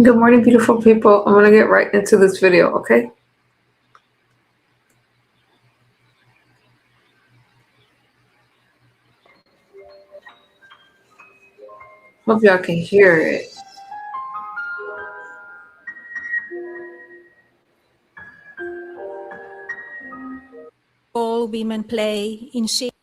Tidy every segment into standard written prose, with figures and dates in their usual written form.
Good morning, beautiful people. I'm gonna get right into this video, okay? Hope y'all can hear it. All women play in shape.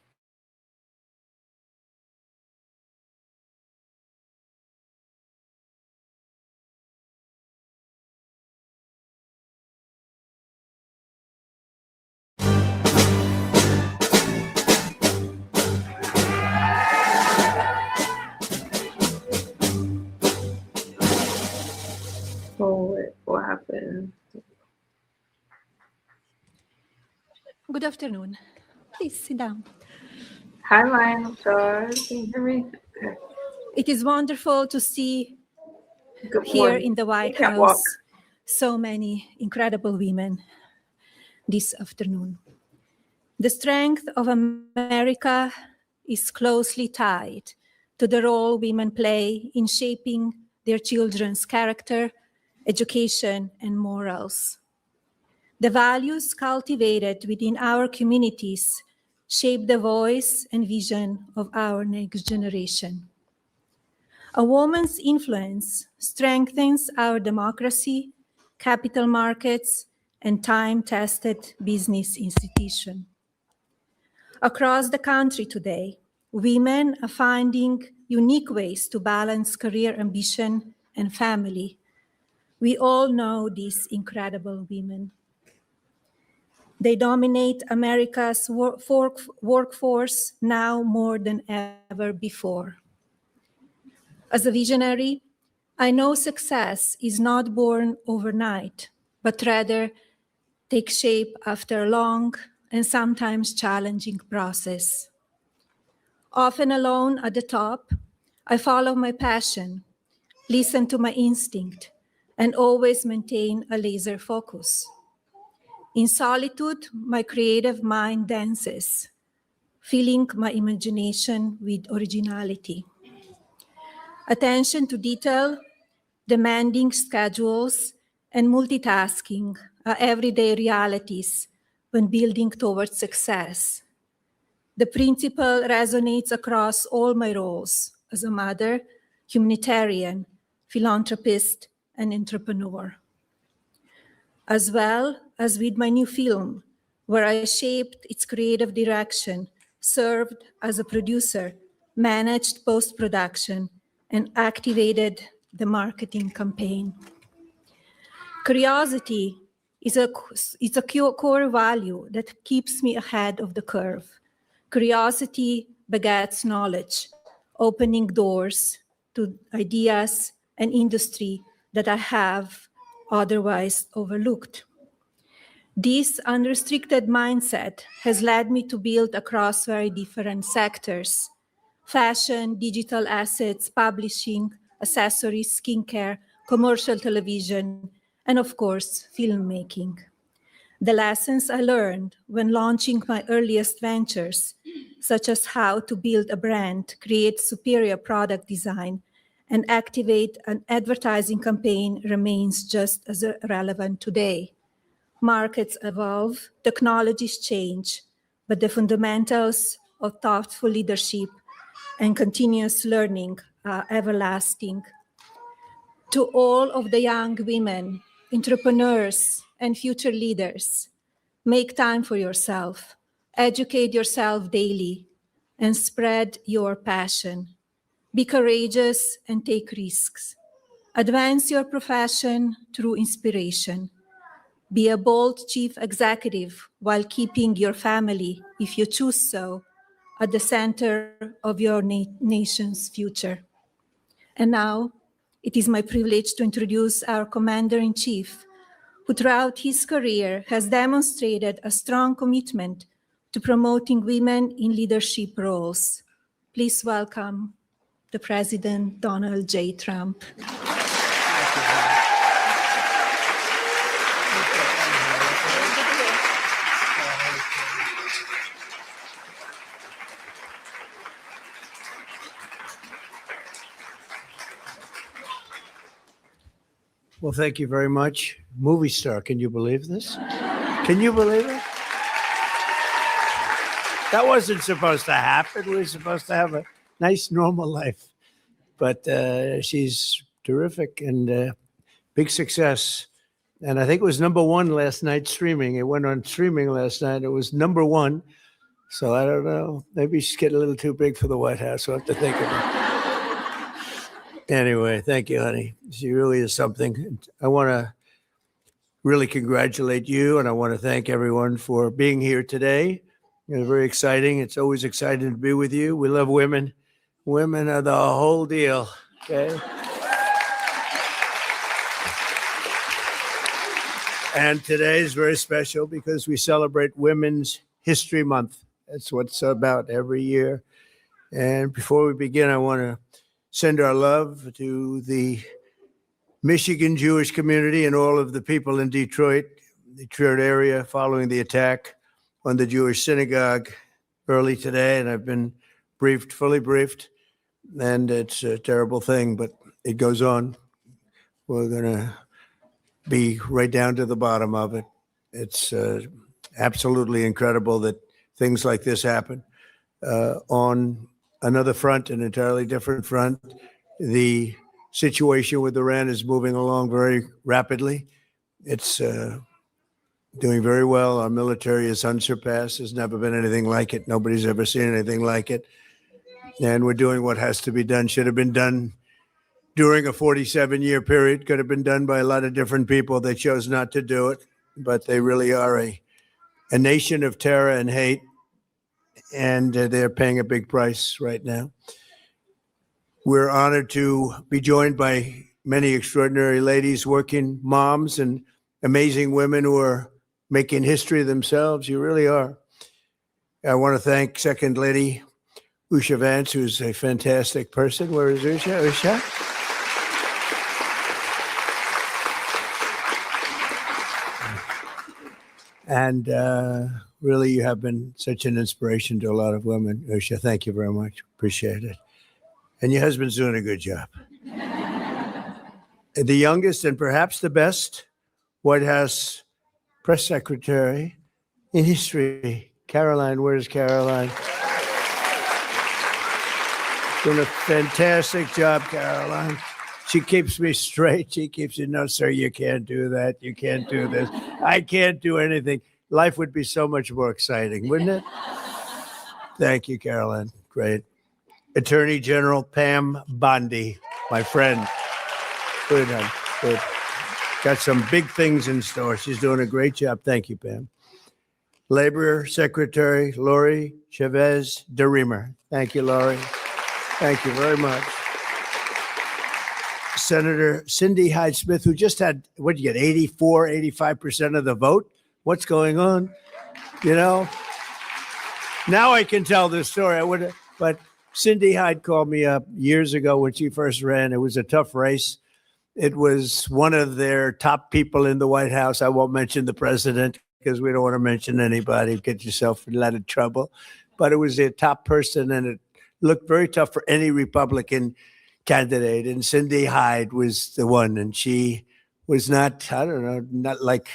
Oh, wait, what happened? Good afternoon. Please sit down. Hi, Lion. God, can you hear me? Okay. It is wonderful to see Good here morning. in the You White can't walk. House so many incredible women this afternoon. The strength of America is closely tied to the role women play in shaping their children's character, education, and morals. The values cultivated within our communities shape the voice and vision of our next generation. A woman's influence strengthens our democracy, capital markets, and time-tested business institutions. Across the country today, women are finding unique ways to balance career ambition and family. We all know these incredible women. They dominate America's workforce now more than ever before. As a visionary, I know success is not born overnight, but rather takes shape after a long and sometimes challenging process. Often alone at the top, I follow my passion, listen to my instinct, and always maintain a laser focus. In solitude, my creative mind dances, filling my imagination with originality. Attention to detail, demanding schedules, and multitasking are everyday realities when building towards success. The principle resonates across all my roles as a mother, humanitarian, philanthropist, and entrepreneur. As well as with my new film, where I shaped its creative direction, served as a producer, managed post-production, and activated the marketing campaign. Curiosity is a core value that keeps me ahead of the curve. Curiosity begets knowledge, opening doors to ideas and industry that I have otherwise overlooked. This unrestricted mindset has led me to build across very different sectors: fashion, digital assets, publishing, accessories, skincare, commercial television, and of course, filmmaking. The lessons I learned when launching my earliest ventures, such as how to build a brand, create superior product design, and activate an advertising campaign, remains just as relevant today. Markets evolve, technologies change, but the fundamentals of thoughtful leadership and continuous learning are everlasting. To all of the young women, entrepreneurs, and future leaders, make time for yourself, educate yourself daily, and spread your passion. Be courageous and take risks. Advance your profession through inspiration. Be a bold chief executive while keeping your family, if you choose so, at the center of your nation's future. And now, it is my privilege to introduce our Commander-in-Chief, who throughout his career has demonstrated a strong commitment to promoting women in leadership roles. Please welcome the President, Donald J. Trump. Well, thank you very much. Movie star, can you believe this? Can you believe it? That wasn't supposed to happen. We were supposed to have a nice, normal life. But she's terrific and big success. And I think it was #1 last night streaming. It went on streaming last night. It was #1. So I don't know. Maybe she's getting a little too big for the White House. We'll have to think about it. Anyway, thank you, honey. She really is something. I want to really congratulate you, and I want to thank everyone for being here today. It's very exciting. It's always exciting to be with you. We love women. Women are the whole deal, okay? And today is very special because we celebrate Women's History Month. That's what it's about every year. And before we begin, I want to send our love to the Michigan Jewish community and all of the people in Detroit area following the attack on the Jewish synagogue early today. And I've been fully briefed, and it's a terrible thing, but it goes on. We're going to be right down to the bottom of it. It's absolutely incredible that things like this happen. On another front, an entirely different front, the situation with Iran is moving along very rapidly. It's doing very well. Our military is unsurpassed. There's never been anything like it. Nobody's ever seen anything like it. And we're doing what has to be done. Should have been done during a 47-year period. Could have been done by a lot of different people. They chose not to do it. But they really are a nation of terror and hate. And they're paying a big price right now. We're honored to be joined by many extraordinary ladies, working moms, and amazing women who are making history themselves. You really are. I want to thank Second Lady Usha Vance, who's a fantastic person. Where is Usha? Usha? And really, you have been such an inspiration to a lot of women. Usha, thank you very much. Appreciate it. And your husband's doing a good job. The youngest and perhaps the best White House press secretary in history, Caroline. Where's Caroline? Doing a fantastic job, Caroline. She keeps me straight. She keeps me, no, sir, you can't do that. You can't do this. I can't do anything. Life would be so much more exciting, wouldn't it? Thank you, Caroline. Great. Attorney General Pam Bondi, my friend. Good. Got some big things in store. She's doing a great job. Thank you, Pam. Labor Secretary Lori Chavez DeReamer. Thank you, Lori. Thank you very much. Senator Cindy Hyde-Smith, who just had, what did you get, 84, 85% of the vote? What's going on? You know, now I can tell this story. But Cindy Hyde called me up years ago when she first ran. It was a tough race. It was one of their top people in the White House. I won't mention the president because we don't want to mention anybody. Get yourself in a lot of trouble. But it was their top person, and it looked very tough for any Republican candidate. And Cindy Hyde was the one, and she was not, I don't know, not like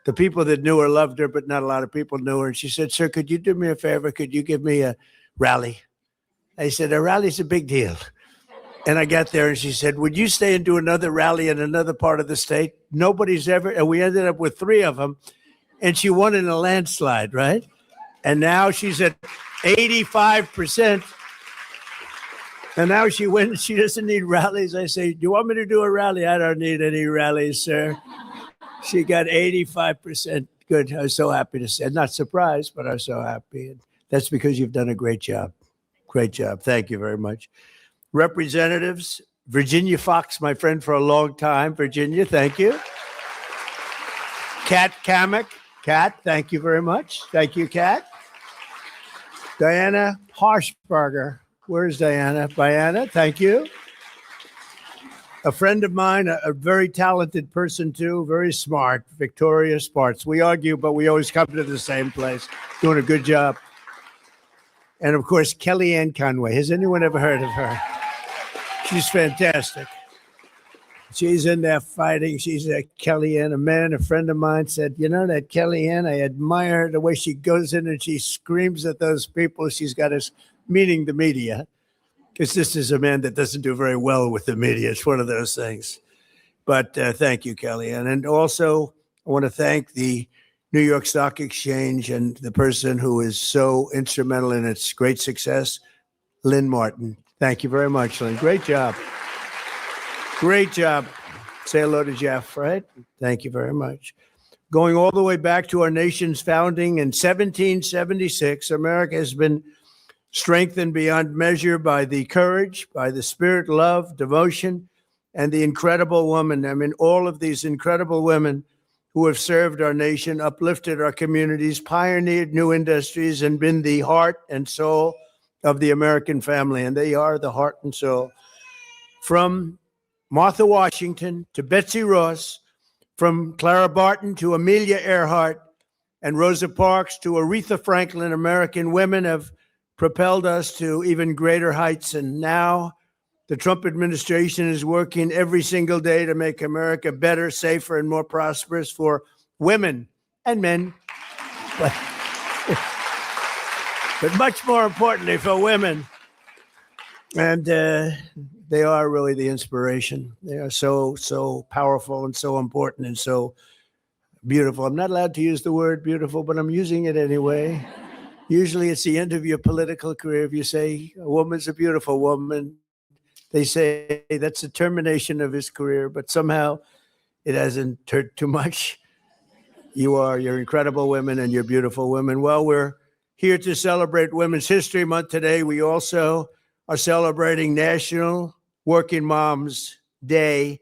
the people that knew her loved her, but not a lot of people knew her. And she said, sir, could you do me a favor? Could you give me a rally? I said, a rally's a big deal. And I got there and she said, would you stay and do another rally in another part of the state? Nobody's ever, and we ended up with 3 of them. And she won in a landslide, right? And now she's at 85%. And now she wins. She doesn't need rallies. I say, do you want me to do a rally? I don't need any rallies, sir. She got 85%. Good. I was so happy to say. Not surprised, but I was so happy. And that's because you've done a great job. Great job. Thank you very much. Representatives, Virginia Fox, my friend for a long time. Virginia, thank you. Kat Kamek. Kat, thank you very much. Thank you, Kat. Diana Harshbarger. Where's Diana? Diana, thank you. A friend of mine, a very talented person too, very smart, Victoria Sparks. We argue, but we always come to the same place. Doing a good job. And of course, Kellyanne Conway. Has anyone ever heard of her? She's fantastic. She's in there fighting. She's at Kellyanne. A friend of mine said, you know, that Kellyanne, I admire the way she goes in and she screams at those people she's got us, meaning the media, because this is a man that doesn't do very well with the media. It's one of those things. But thank you, Kellyanne. And also, I want to thank the New York Stock Exchange and the person who is so instrumental in its great success, Lynn Martin. Thank you very much, Lynn. Great job. Great job. Say hello to Jeff, right? Thank you very much. Going all the way back to our nation's founding in 1776, America has been strengthened beyond measure by the courage, by the spirit, love, devotion, and the incredible woman. I mean, all of these incredible women who have served our nation, uplifted our communities, pioneered new industries, and been the heart and soul of the American family. And they are the heart and soul. From Martha Washington to Betsy Ross, from Clara Barton to Amelia Earhart and Rosa Parks to Aretha Franklin, American women have propelled us to even greater heights. And now the Trump administration is working every single day to make America better, safer, and more prosperous for women and men, but much more importantly for women. And they are really the inspiration. They are so powerful and so important and so beautiful. I'm not allowed to use the word beautiful, but I'm using it anyway. Usually it's the end of your political career. If you say a woman's a beautiful woman, they say that's the termination of his career, but somehow it hasn't hurt too much. You're incredible women and you're beautiful women. Well, we're here to celebrate Women's History Month today. We also are celebrating National Working Moms Day,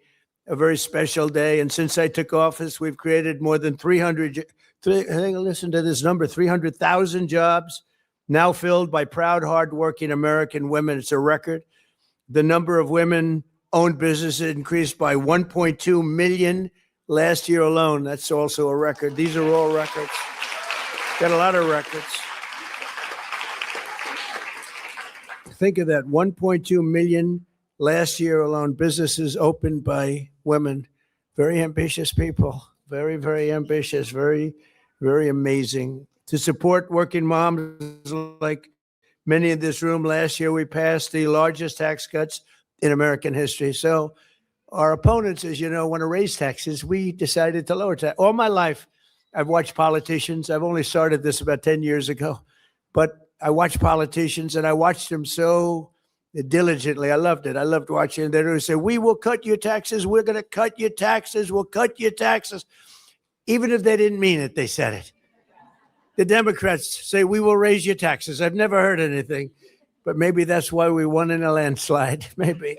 a very special day. And since I took office, we've created more than 300,000 jobs now filled by proud, hardworking American women. It's a record. The number of women-owned businesses increased by 1.2 million last year alone. That's also a record. These are all records. Got a lot of records. Think of that, 1.2 million last year alone, businesses opened by women. Very ambitious people, very, very ambitious, very, very amazing. To support working moms like many in this room, last year we passed the largest tax cuts in American history. So our opponents, as you know, want to raise taxes. We decided to lower tax. All my life, I've watched politicians. I've only started this about 10 years ago, but I watched politicians and I watched them so diligently. I loved it. I loved watching. They would say, we will cut your taxes. We're going to cut your taxes. We'll cut your taxes. Even if they didn't mean it, they said it. The Democrats say, we will raise your taxes. I've never heard anything, but maybe that's why we won in a landslide, maybe.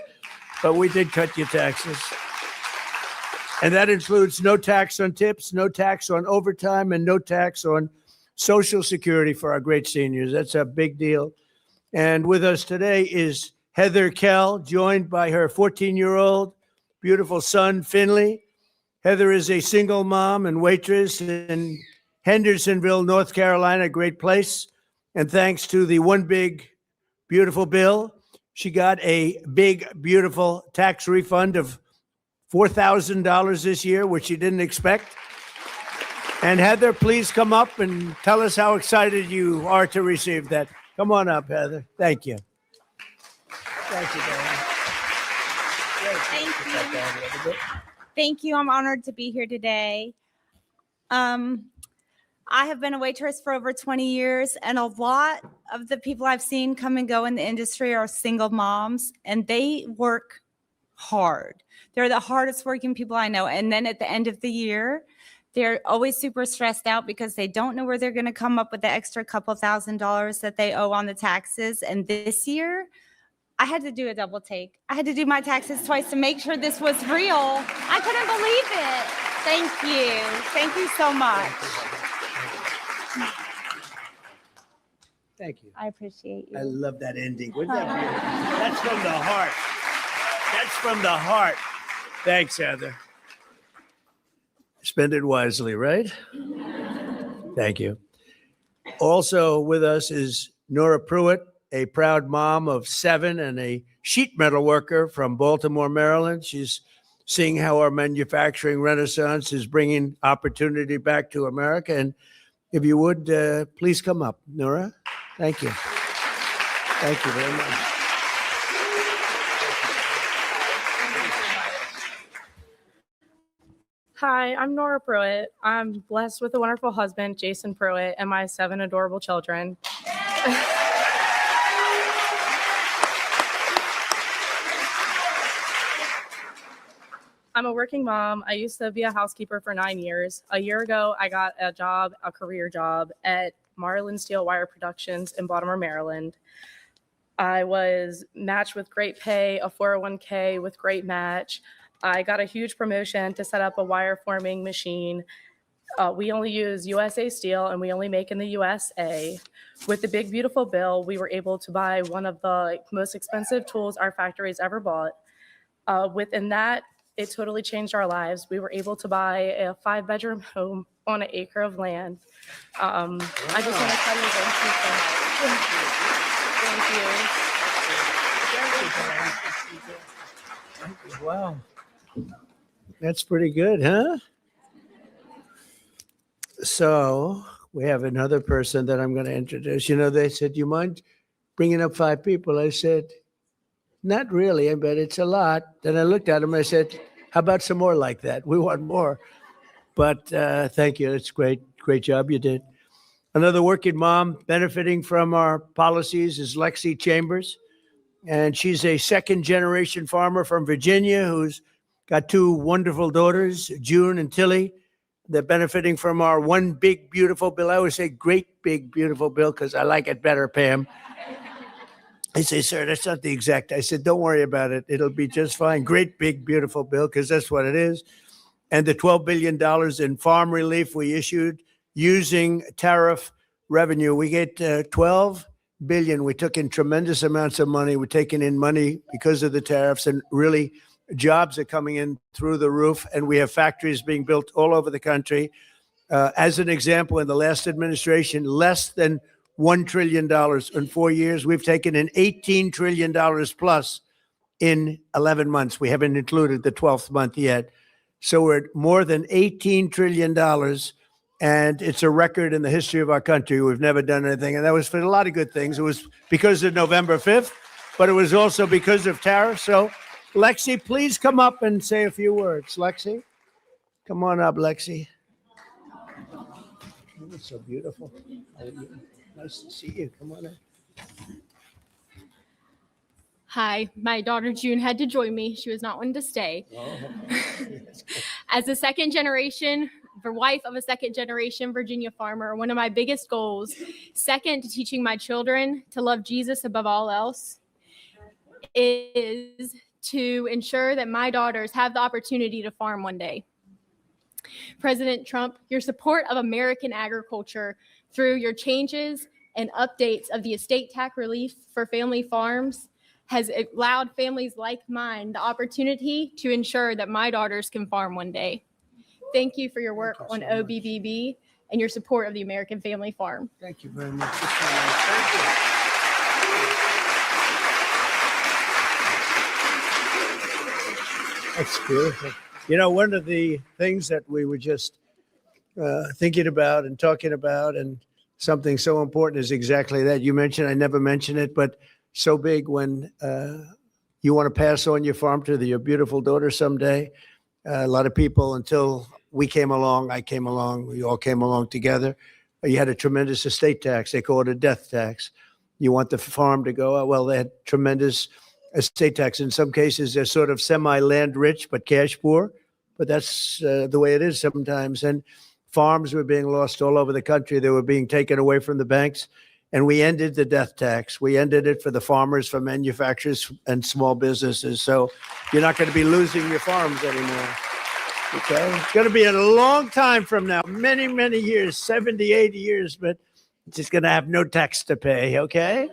But we did cut your taxes. And that includes no tax on tips, no tax on overtime, and no tax on Social Security for our great seniors. That's a big deal. And with us today is Heather Kell, joined by her 14-year-old beautiful son, Finley. Heather is a single mom and waitress in Hendersonville, North Carolina, a great place. And thanks to the One Big Beautiful Bill, she got a big, beautiful tax refund of $4,000 this year, which she didn't expect. And Heather, please come up and tell us how excited you are to receive that. Come on up, Heather. Thank you. Thank you, Diane. Thank you. Thank you. I'm honored to be here today. I have been a waitress for over 20 years, and a lot of the people I've seen come and go in the industry are single moms, and they work hard. They're the hardest working people I know. And then at the end of the year, they're always super stressed out because they don't know where they're going to come up with the extra couple $1,000s that they owe on the taxes. And this year, I had to do a double take. I had to do my taxes twice to make sure this was real. I couldn't believe it. Thank you. Thank you so much. Thank you. I appreciate you. I love that ending. Wouldn't that be beautiful? That's from the heart. That's from the heart. Thanks, Heather. Spend it wisely, right? Thank you. Also with us is Nora Pruitt, a proud mom of 7 and a sheet metal worker from Baltimore, Maryland. She's seeing how our manufacturing renaissance is bringing opportunity back to America. And if you would, please come up, Nora. Thank you. Thank you very much. Hi, I'm Nora Pruitt. I'm blessed with a wonderful husband, Jason Pruitt, and my 7 adorable children. I'm a working mom. I used to be a housekeeper for 9 years. A year ago, I got a career job at Marlin Steel Wire Productions in Baltimore, Maryland. I was matched with great pay, a 401k with great match. I got a huge promotion to set up a wire forming machine. We only use USA steel and we only make in the USA. With the big, beautiful bill, we were able to buy one of the most expensive tools our factory's ever bought. Within that, it totally changed our lives. We were able to buy a 5-bedroom home on an acre of land. I just want to tell you thank you so much. Thank you. Wow. That's pretty good, huh? So we have another person that I'm going to introduce. You know, they said, you mind bringing up 5 people? I said, not really, but it's a lot. Then I looked at him and I said, how about some more like that? We want more. But thank you. It's great. Great job you did. Another working mom benefiting from our policies is Lexi Chambers. And she's a 2nd-generation farmer from Virginia who's got 2 wonderful daughters, June and Tilly. They're benefiting from our one big, beautiful bill. I always say great, big, beautiful bill because I like it better, Pam. I say, sir, that's not the exact. I said, don't worry about it. It'll be just fine. Great, big, beautiful bill because that's what it is. And the $12 billion in farm relief we issued using tariff revenue. We get $12 billion. We took in tremendous amounts of money. We're taking in money because of the tariffs, and really jobs are coming in through the roof. And we have factories being built all over the country. As an example, in the last administration, less than $1 trillion in 4 years. We've taken in $18 trillion plus in 11 months. We haven't included the 12th month yet. So we're at more than $18 trillion. And it's a record in the history of our country. We've never done anything. And that was for a lot of good things. It was because of November 5th, but it was also because of tariffs. So Lexi, please come up and say a few words. Lexi, come on up, Lexi. Oh, it's so beautiful. Nice to see you. Come on in. Hi, my daughter June had to join me. She was not one to stay. Oh, As a wife of a 2nd-generation Virginia farmer, one of my biggest goals, second to teaching my children to love Jesus above all else, is to ensure that my daughters have the opportunity to farm one day. President Trump, your support of American agriculture through your changes and updates of the estate tax relief for family farms has allowed families like mine the opportunity to ensure that my daughters can farm one day. Thank you for your work on OBBB and your support of the American family farm. Thank you very much. Thank you. That's beautiful. You know, one of the things that we were just thinking about and talking about, and something so important is exactly that. You mentioned, I never mentioned it, but so big when you want to pass on your farm to your beautiful daughter someday. A lot of people, until we came along, I came along, we all came along together. You had a tremendous estate tax. They call it a death tax. You want the farm to go, well, they had tremendous estate tax. In some cases, they're sort of semi-land rich, but cash poor. But that's the way it is sometimes. And farms were being lost all over the country. They were being taken away from the banks. And we ended the death tax. We ended it for the farmers, for manufacturers, and small businesses. So you're not going to be losing your farms anymore. Okay? It's going to be a long time from now, many, many years, 70, 80 years, but it's just going to have no tax to pay, okay?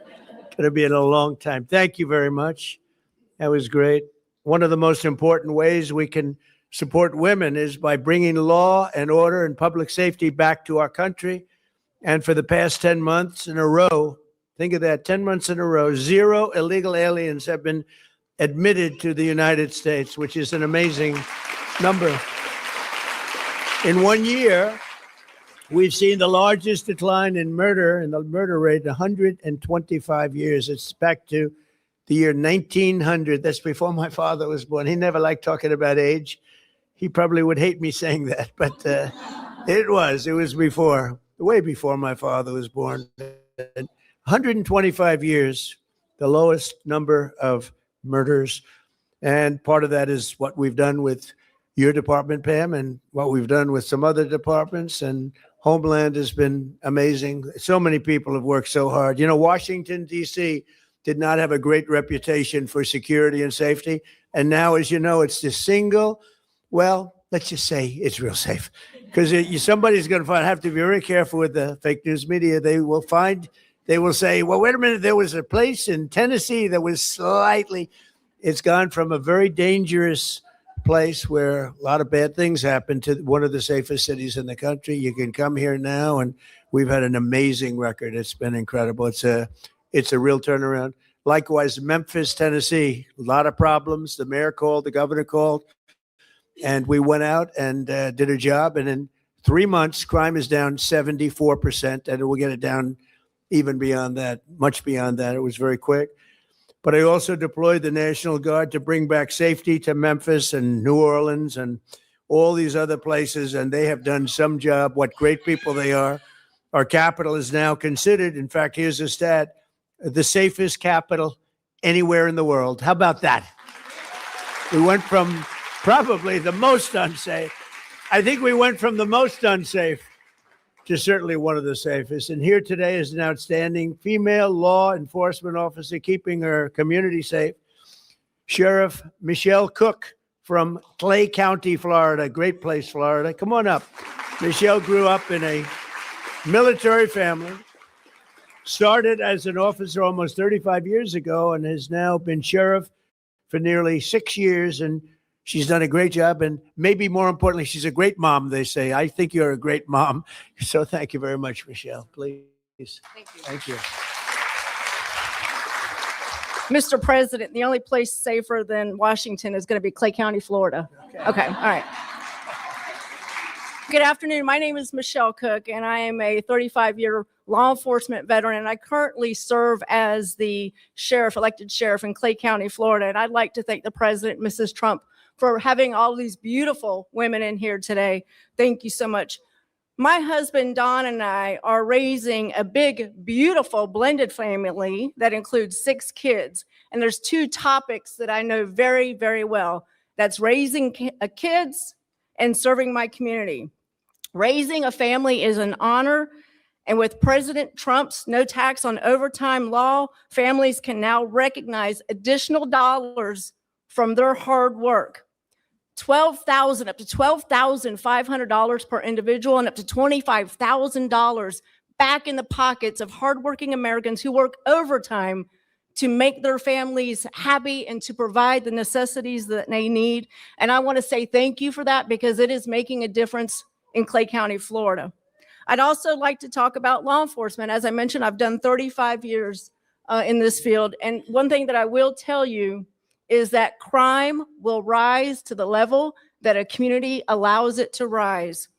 Going to be in a long time. Thank you very much. That was great. One of the most important ways we can support women is by bringing law and order and public safety back to our country. And for the past 10 months in a row, think of that, 10 months in a row, 0 illegal aliens have been admitted to the United States, which is an amazing number. In 1 year, we've seen the largest decline in the murder rate in 125 years. It's back to the year 1900. That's before my father was born. He never liked talking about age. He probably would hate me saying that, but it was before, way before my father was born. 125 years, the lowest number of murders. And part of that is what we've done with your department, Pam, and what we've done with some other departments. And Homeland has been amazing. So many people have worked so hard. You know, Washington, D.C. did not have a great reputation for security and safety. And now, as you know, it's the single, well, let's just say it's real safe. Because somebody's going to have to be very careful with the fake news media. They will say, well, wait a minute, there was a place in Tennessee that was it's gone from a very dangerous place where a lot of bad things happen to one of the safest cities in the country. You can come here now, and we've had an amazing record. It's been incredible. It's a real turnaround. Likewise, Memphis, Tennessee, a lot of problems. The mayor called, the governor called, and we went out and did a job. And in 3 months, crime is down 74%, and we'll get it down even beyond that, much beyond that. It was very quick. But I also deployed the National Guard to bring back safety to Memphis and New Orleans and all these other places, and they have done some job. What great people they are. Our capital is now considered, in fact, here's a stat, the safest capital anywhere in the world. How about that? We went from probably the most unsafe. I think we went from the most unsafe to certainly one of the safest. And here today is an outstanding female law enforcement officer keeping her community safe, Sheriff Michelle Cook from Clay County, Florida. Great place, Florida. Come on up. Michelle grew up in a military family, started as an officer almost 35 years ago, and has now been sheriff for nearly 6 years. And she's done a great job, and maybe more importantly, she's a great mom, they say. I think you're a great mom. So thank you very much, Michelle. Please. Thank you. Thank you. Mr. President, the only place safer than Washington is going to be Clay County, Florida. Okay. All right. Good afternoon. My name is Michelle Cook, and I am a 35-year law enforcement veteran, and I currently serve as the elected sheriff in Clay County, Florida. And I'd like to thank the President, Mrs. Trump, for having all these beautiful women in here today. Thank you so much. My husband, Don, and I are raising a big, beautiful blended family that includes 6 kids. And there's 2 topics that I know very, very well. That's raising kids and serving my community. Raising a family is an honor. And with President Trump's no tax on overtime law, families can now recognize additional dollars from their hard work. Up to $12,500 per individual, and up to $25,000 back in the pockets of hardworking Americans who work overtime to make their families happy and to provide the necessities that they need. And I want to say thank you for that, because it is making a difference in Clay County, Florida. I'd also like to talk about law enforcement. As I mentioned, I've done 35 years in this field. And one thing that I will tell you is that crime will rise to the level that a community allows it to rise.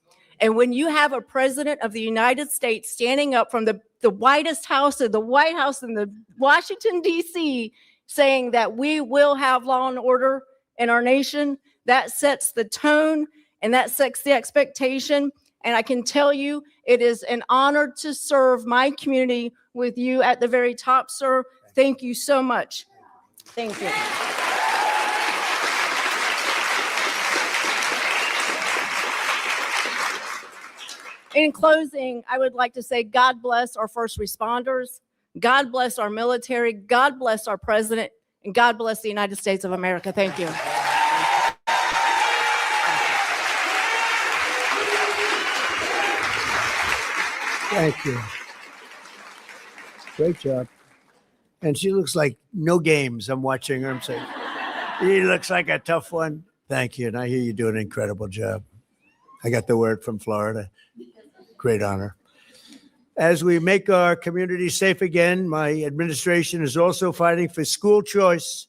And when you have a president of the United States standing up from the White House in the Washington, D.C., saying that we will have law and order in our nation, that sets the tone and that sets the expectation. And I can tell you, it is an honor to serve my community with you at the very top, sir. Thank you so much. Thank you. In closing, I would like to say God bless our first responders, God bless our military, God bless our president, and God bless the United States of America. Thank you. Thank you. Great job. And she looks like no games. I'm watching her. I'm saying, she looks like a tough one. Thank you. And I hear you do an incredible job. I got the word from Florida. Great honor. As we make our community safe again, my administration is also fighting for school choice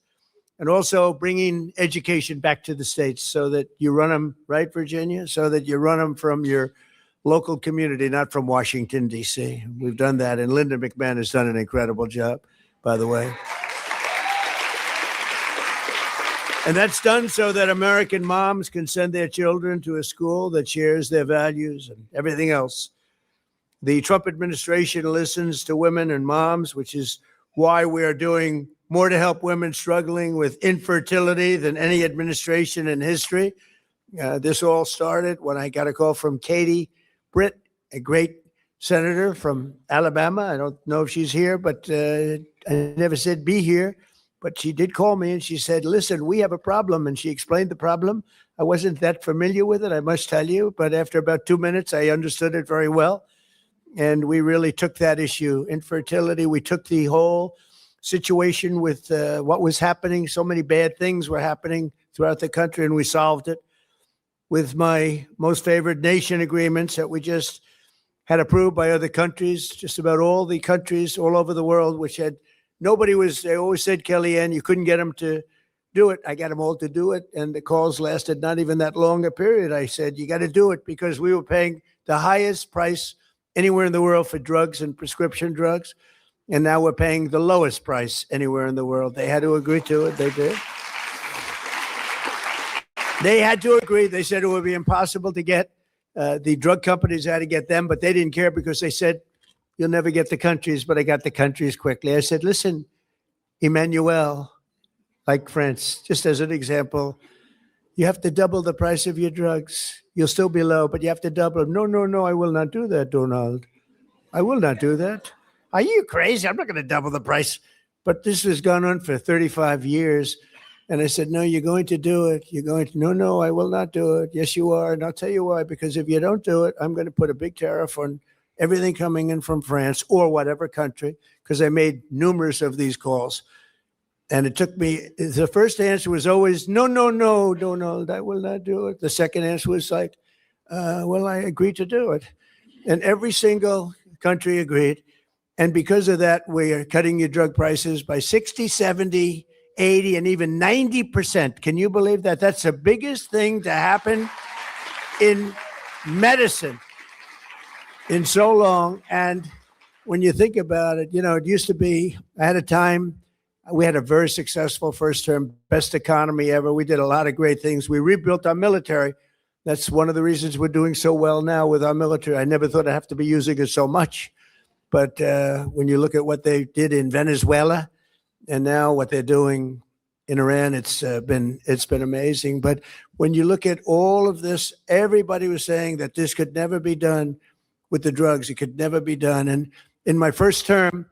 and also bringing education back to the states so that you run them, right, Virginia? So that you run them from your local community, not from Washington, D.C. We've done that, and Linda McMahon has done an incredible job, by the way. And that's done so that American moms can send their children to a school that shares their values and everything else. The Trump administration listens to women and moms, which is why we are doing more to help women struggling with infertility than any administration in history. This all started when I got a call from Katie Britt, a great senator from Alabama. I don't know if she's here, but I never said be here. But she did call me and she said, listen, we have a problem. And she explained the problem. I wasn't that familiar with it, I must tell you. But after about 2 minutes, I understood it very well. And we really took that issue, infertility. We took the whole situation with what was happening. So many bad things were happening throughout the country, and we solved it with my most favored nation agreements that we just had approved by other countries, just about all the countries all over the world, which had they always said, Kellyanne, you couldn't get them to do it. I got them all to do it. And the calls lasted not even that long a period. I said, you got to do it because we were paying the highest price anywhere in the world for drugs and prescription drugs. And now we're paying the lowest price anywhere in the world. They had to agree to it. They did. They had to agree. They said it would be impossible to get. The drug companies had to get them, but they didn't care because they said, you'll never get the countries, but I got the countries quickly. I said, listen, Emmanuel, like France, just as an example, you have to double the price of your drugs. You'll still be low, but you have to double them. No, I will not do that, Donald. I will not do that. Are you crazy? I'm not going to double the price. But this has gone on for 35 years. And I said, no, you're going to do it. You're going to, no, I will not do it. Yes, you are. And I'll tell you why. Because if you don't do it, I'm going to put a big tariff on everything coming in from France or whatever country, because I made numerous of these calls. And it took me, the first answer was always, no, Donald, I will not do it. The second answer was like, well, I agreed to do it. And every single country agreed. And because of that, we are cutting your drug prices by 60, 70, 80, and even 90%. Can you believe that? That's the biggest thing to happen in medicine in so long. And when you think about it, it used to be, I had a time, we had a very successful first term, best economy ever. We did a lot of great things. We rebuilt our military. That's one of the reasons we're doing so well now with our military. I never thought I'd have to be using it so much. But when you look at what they did in Venezuela and now what they're doing in Iran, it's been amazing. But when you look at all of this, everybody was saying that this could never be done with the drugs. It could never be done. And in my first term,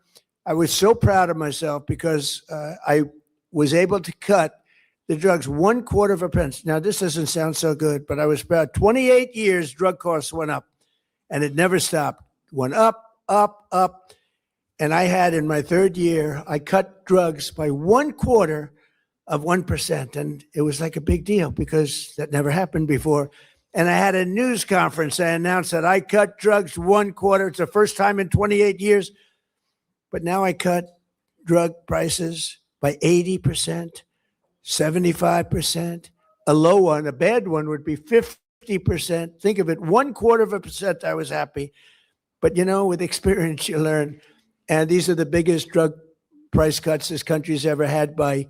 I was so proud of myself because I was able to cut the drugs 1/4%. Now, this doesn't sound so good, but I was proud. 28 years, drug costs went up, and it never stopped. Went up. And I had, in my third year, I cut drugs by 1/4%. And it was like a big deal because that never happened before. And I had a news conference. I announced that I cut drugs 1/4. It's the first time in 28 years. But now I cut drug prices by 80%, 75%. A low one, a bad one would be 50%. Think of it, 1/4%, I was happy. But, with experience, you learn. And these are the biggest drug price cuts this country's ever had by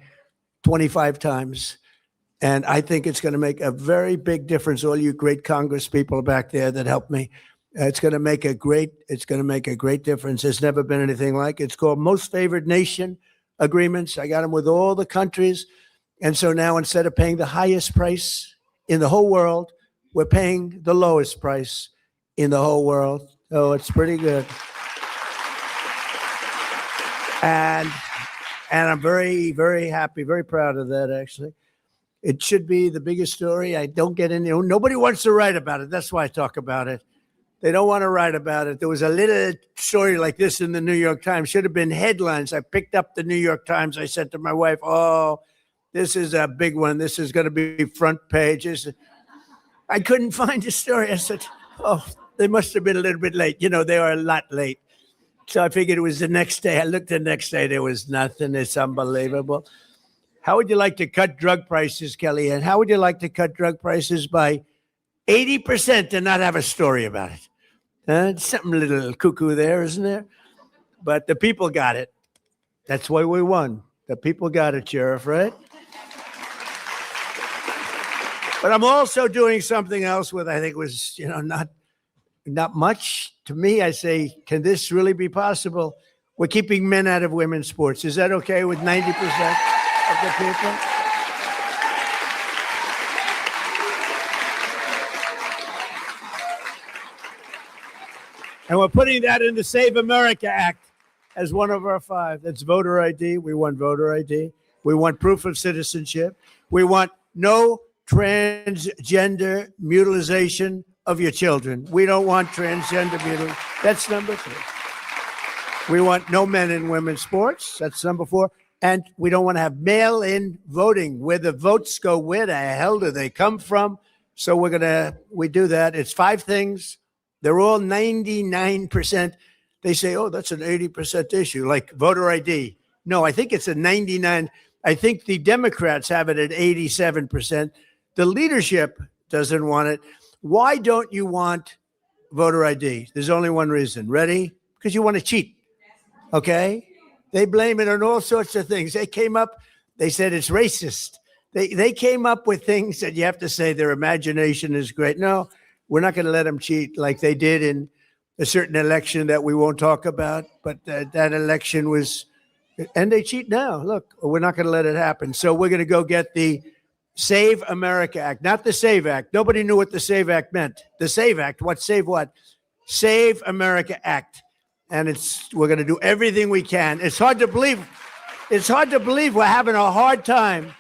25 times. And I think it's going to make a very big difference. All you great Congress people back there that helped me. It's going to make a great difference. There's never been anything like it. It's called Most Favored Nation agreements. I got them with all the countries. And so now instead of paying the highest price in the whole world, we're paying the lowest price in the whole world. Oh, it's pretty good. And I'm very, very happy, very proud of that, actually. It should be the biggest story. I don't get in there. Nobody wants to write about it. That's why I talk about it. They don't want to write about it. There was a little story like this in the New York Times. Should have been headlines. I picked up the New York Times. I said to my wife, oh, this is a big one. This is going to be front pages. I couldn't find the story. I said, oh, they must have been a little bit late. They are a lot late. So I figured it was the next day. I looked the next day. There was nothing. It's unbelievable. How would you like to cut drug prices, Kellyanne? How would you like to cut drug prices by 80% and not have a story about it? Something a little cuckoo there, isn't there? But the people got it. That's why we won. The people got it, Sheriff, right? But I'm also doing something else with, I think was, not much. To me, I say, can this really be possible? We're keeping men out of women's sports. Is that okay with 90% of the people? And we're putting that in the Save America Act as one of our 5. That's voter ID. We want voter ID. We want proof of citizenship. We want no transgender mutilization of your children. We don't want transgender mutilation. That's number 3. We want no men in women's sports. That's number 4. And we don't want to have mail-in voting where the votes go. Where the hell do they come from? So we do that. It's 5 things. They're all 99%. They say, oh, that's an 80% issue, like voter ID. No, I think it's a 99. I think the Democrats have it at 87%. The leadership doesn't want it. Why don't you want voter ID? There's only one reason. Ready? Because you want to cheat. Okay? They blame it on all sorts of things. They said it's racist. They came up with things that you have to say their imagination is great. No, we're not going to let them cheat like they did in a certain election that we won't talk about. But that election was, and they cheat now. Look, we're not going to let it happen. So we're going to go get the Save America Act, not the Save Act. Nobody knew what the Save Act meant. The Save Act, what save what? Save America Act. And we're going to do everything we can. It's hard to believe. It's hard to believe we're having a hard time.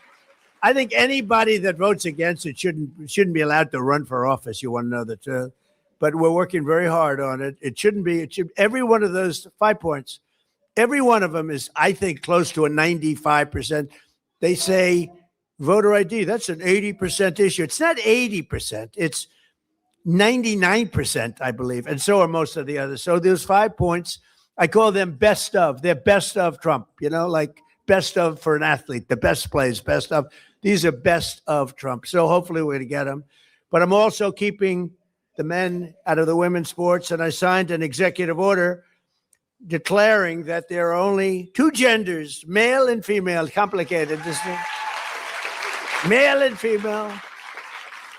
I think anybody that votes against it shouldn't be allowed to run for office. You want to know the truth. But we're working very hard on it. It shouldn't be. Every one of those 5 points, every one of them is, I think, close to a 95%. They say voter ID, that's an 80% issue. It's not 80%. It's 99%, I believe. And so are most of the others. So there's 5 points. I call them best of. They're best of Trump, like best of for an athlete. The best plays, best of. These are best of Trump. So hopefully we're going to get them. But I'm also keeping the men out of the women's sports. And I signed an executive order declaring that there are only 2 genders, male and female. Complicated, isn't it? Male and female.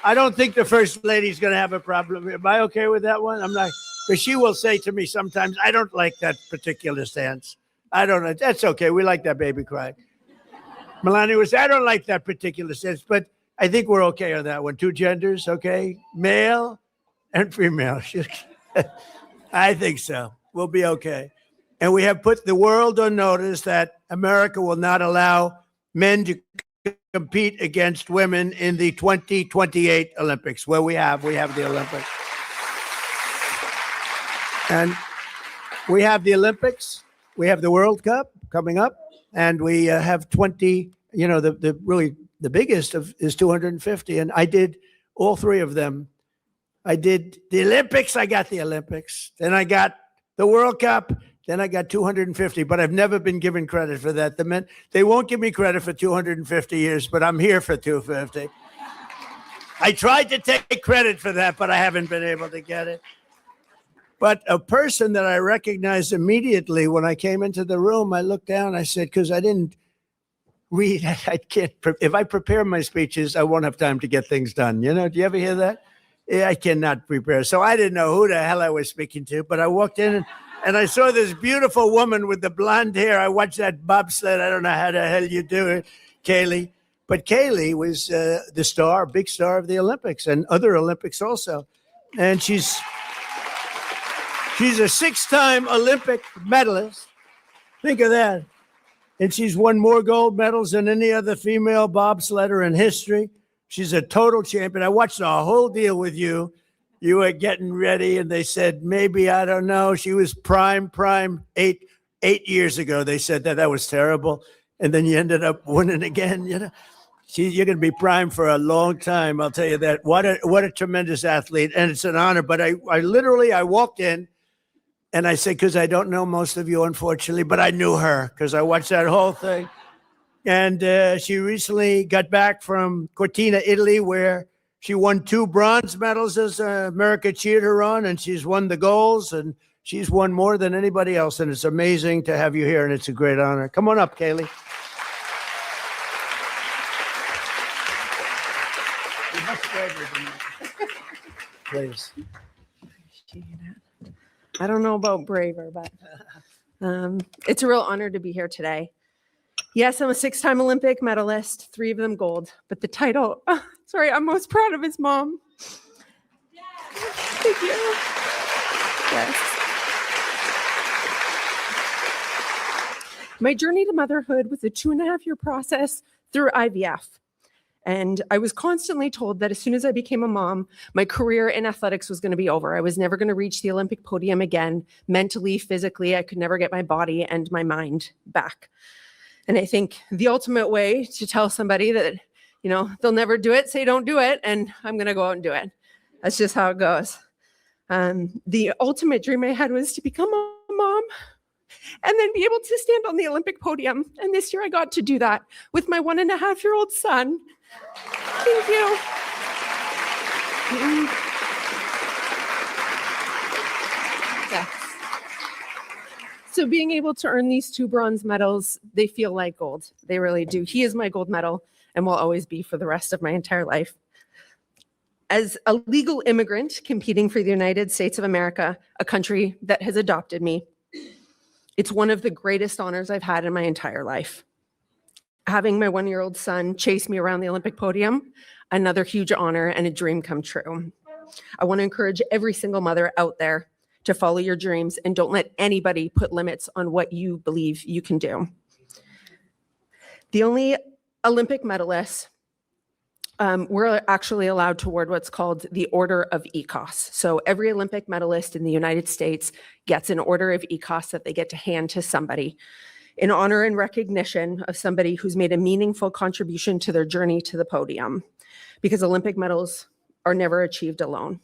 I don't think the first lady's going to have a problem. Am I okay with that one? I'm not, because she will say to me sometimes, I don't like that particular stance. I don't know. That's okay. We like that baby cry. Melania was, I don't like that particular stance, but I think we're okay on that one. 2 genders, okay? Male and female. I think so. We'll be okay. And we have put the world on notice that America will not allow men to compete against women in the 2028 Olympics, where we have the Olympics. And we have the Olympics, we have the World Cup coming up, and we have 20, the biggest is 250. And I did all 3 of them. I did the Olympics, I got the Olympics. Then I got the World Cup. Then I got 250, but I've never been given credit for that. The men, they won't give me credit for 250 years, but I'm here for 250. I tried to take credit for that, but I haven't been able to get it. But a person that I recognized immediately when I came into the room, I looked down, I said, because I didn't read, I can't, if I prepare my speeches, I won't have time to get things done. Do you ever hear that? Yeah, I cannot prepare. So I didn't know who the hell I was speaking to, but I walked in and I saw this beautiful woman with the blonde hair. I watched that bobsled. I don't know how the hell you do it, Kaylee. But Kaylee was the star, big star of the Olympics and other Olympics also. And she's a 6-time Olympic medalist. Think of that. And she's won more gold medals than any other female bobsledder in history. She's a total champion. I watched the whole deal with you. You were getting ready, and they said, maybe, I don't know. She was prime 8 years ago. They said that was terrible. And then you ended up winning again. You're going to be prime for a long time. I'll tell you that. What a tremendous athlete. And it's an honor. But I literally walked in and I said, because I don't know most of you, unfortunately, but I knew her because I watched that whole thing. And she recently got back from Cortina, Italy, where she won 2 bronze medals as America cheered her on, and she's won the goals, and she's won more than anybody else. And it's amazing to have you here, and it's a great honor. Come on up, Kaylee. Please. I don't know about braver, but it's a real honor to be here today. Yes, I'm a 6-time Olympic medalist, 3 of them gold, but the title, I'm most proud of is mom. Thank you. Yes. My journey to motherhood was a 2.5-year process through IVF. And I was constantly told that as soon as I became a mom, my career in athletics was going to be over. I was never going to reach the Olympic podium again. Mentally, physically, I could never get my body and my mind back. And I think the ultimate way to tell somebody that, they'll never do it, say don't do it, and I'm going to go out and do it. That's just how it goes. The ultimate dream I had was to become a mom and then be able to stand on the Olympic podium. And this year I got to do that with my 1.5-year-old son. Thank you. Yes. So being able to earn these 2 bronze medals, they feel like gold. They really do. He is my gold medal and will always be for the rest of my entire life. As a legal immigrant competing for the United States of America, a country that has adopted me, it's one of the greatest honors I've had in my entire life. Having my 1-year-old son chase me around the Olympic podium, another huge honor and a dream come true. I want to encourage every single mother out there to follow your dreams and don't let anybody put limits on what you believe you can do. The only Olympic medalists we're actually allowed to award what's called the Order of ECOS. So every Olympic medalist in the United States gets an Order of ECOS that they get to hand to somebody in honor and recognition of somebody who's made a meaningful contribution to their journey to the podium, because Olympic medals are never achieved alone.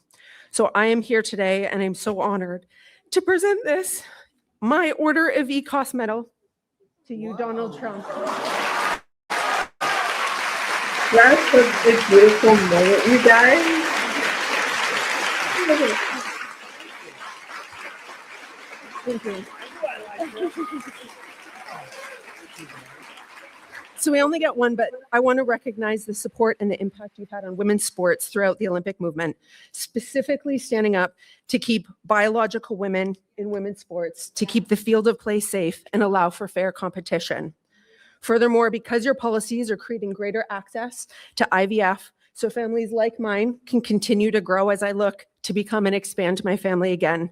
So I am here today, and I'm so honored to present this, my Order of ECOS medal, to you, Donald Trump. That's such a beautiful moment, you guys. Thank you. So we only get one, but I want to recognize the support and the impact you've had on women's sports throughout the Olympic movement, specifically standing up to keep biological women in women's sports, to keep the field of play safe and allow for fair competition. Furthermore, because your policies are creating greater access to IVF, so families like mine can continue to grow as I look to become and expand my family again,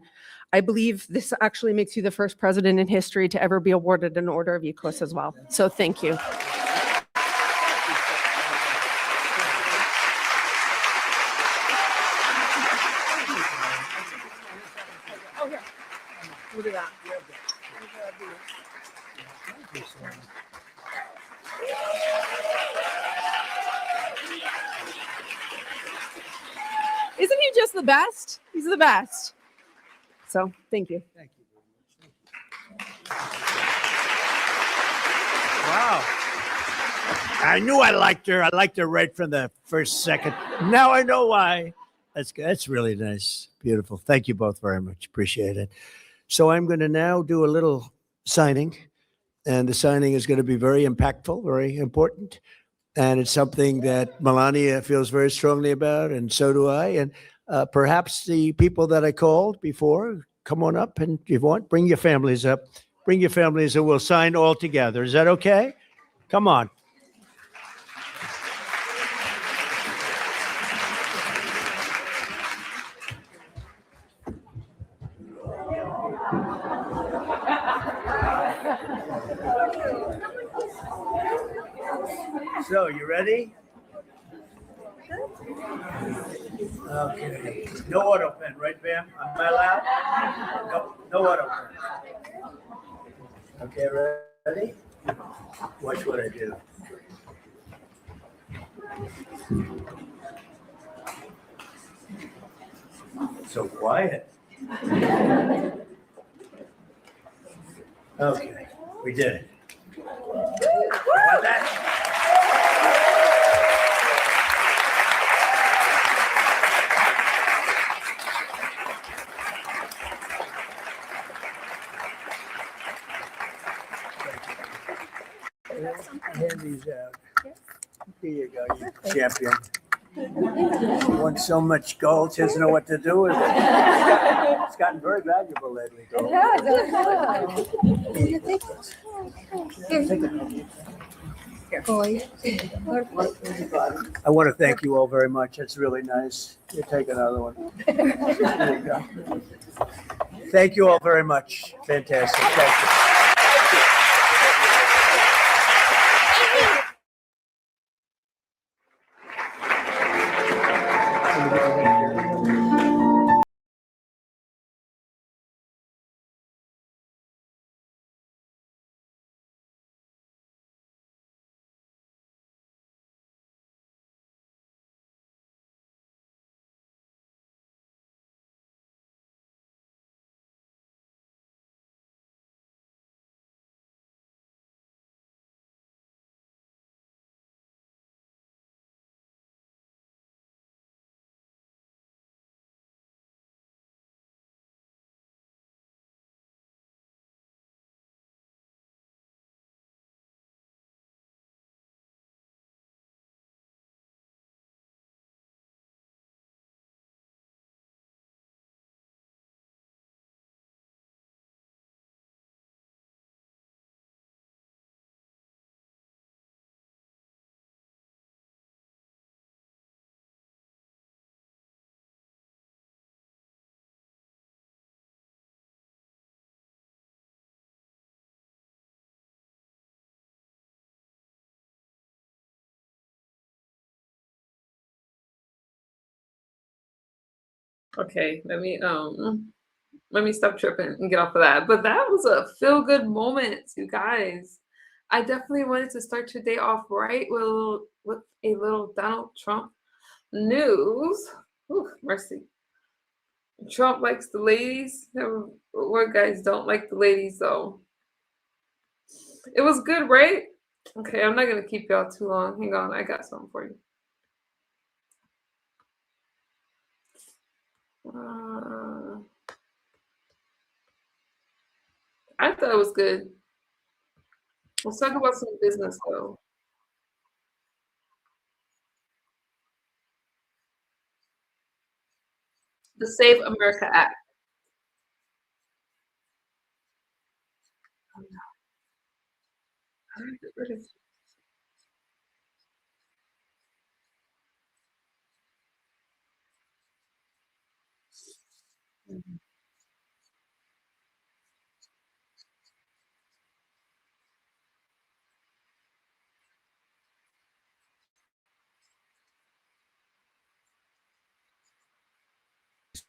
I believe this actually makes you the first president in history to ever be awarded an Order of ECOS as well. So thank you. Look at that. Isn't he just the best? He's the best. So thank you. Thank you very much. Wow. I knew I liked her. I liked her right from the first second. Now I know why. That's good. That's really nice. Beautiful. Thank you both very much. Appreciate it. So I'm going to now do a little signing, and the signing is going to be very impactful, very important. And it's something that Melania feels very strongly about, and so do I. And perhaps the people that I called before, come on up, and if you want, bring your families up. Bring your families, and we'll sign all together. Is that okay? Come on. So, you ready? Okay. No auto pen, right, Pam? Am I allowed? No auto pen. Okay, ready? Watch what I do. So quiet. Okay, we did it. How about that? these out. Here you go, you champion. She won so much gold, she doesn't know what to do with it. It's gotten very valuable lately, gold. I want to thank you all very much. It's really nice. You take another one. There you go. Thank you all very much. Fantastic. Thank you. Okay, let me stop tripping and get off of that. But that was a feel good moment, you guys. I definitely wanted to start your day off right with a little Donald Trump news. Ooh, mercy. Trump likes the ladies. What guys don't like the ladies though? It was good, right? Okay, I'm not gonna keep y'all too long. Hang on, I got something for you. I thought it was good. Let's talk about some business though. The Save America Act.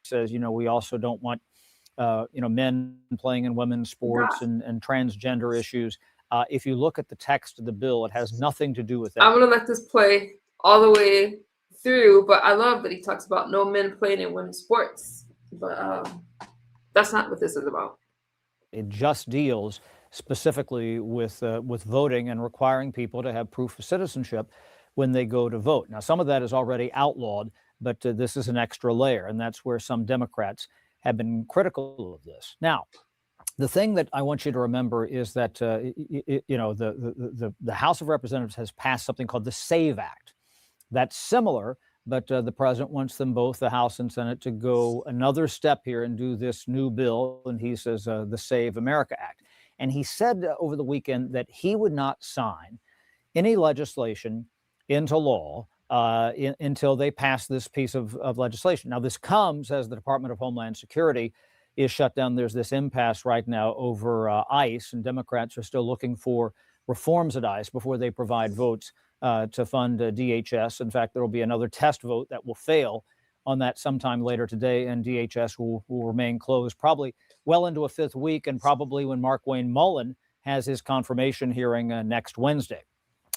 Says, we also don't want, men playing in women's sports and transgender issues. If you look at the text of the bill, it has nothing to do with that. I'm gonna let this play all the way through, but I love that he talks about no men playing in women's sports. But that's not what this is about. It just deals specifically with voting and requiring people to have proof of citizenship when they go to vote. Now, some of that is already outlawed, but this is an extra layer, and that's where some Democrats have been critical of this. Now, the thing that I want you to remember is that the House of Representatives has passed something called the SAVE Act. That's similar, but the president wants them both, the House and Senate, to go another step here and do this new bill, and he says the Save America Act. And he said over the weekend that he would not sign any legislation into law until they pass this piece of legislation. Now, this comes as the Department of Homeland Security is shut down. There's this impasse right now over ICE, and Democrats are still looking for reforms at ICE before they provide votes to fund DHS. In fact, there will be another test vote that will fail on that sometime later today, and DHS will remain closed probably well into a fifth week, and probably when Mark Wayne Mullen has his confirmation hearing next Wednesday.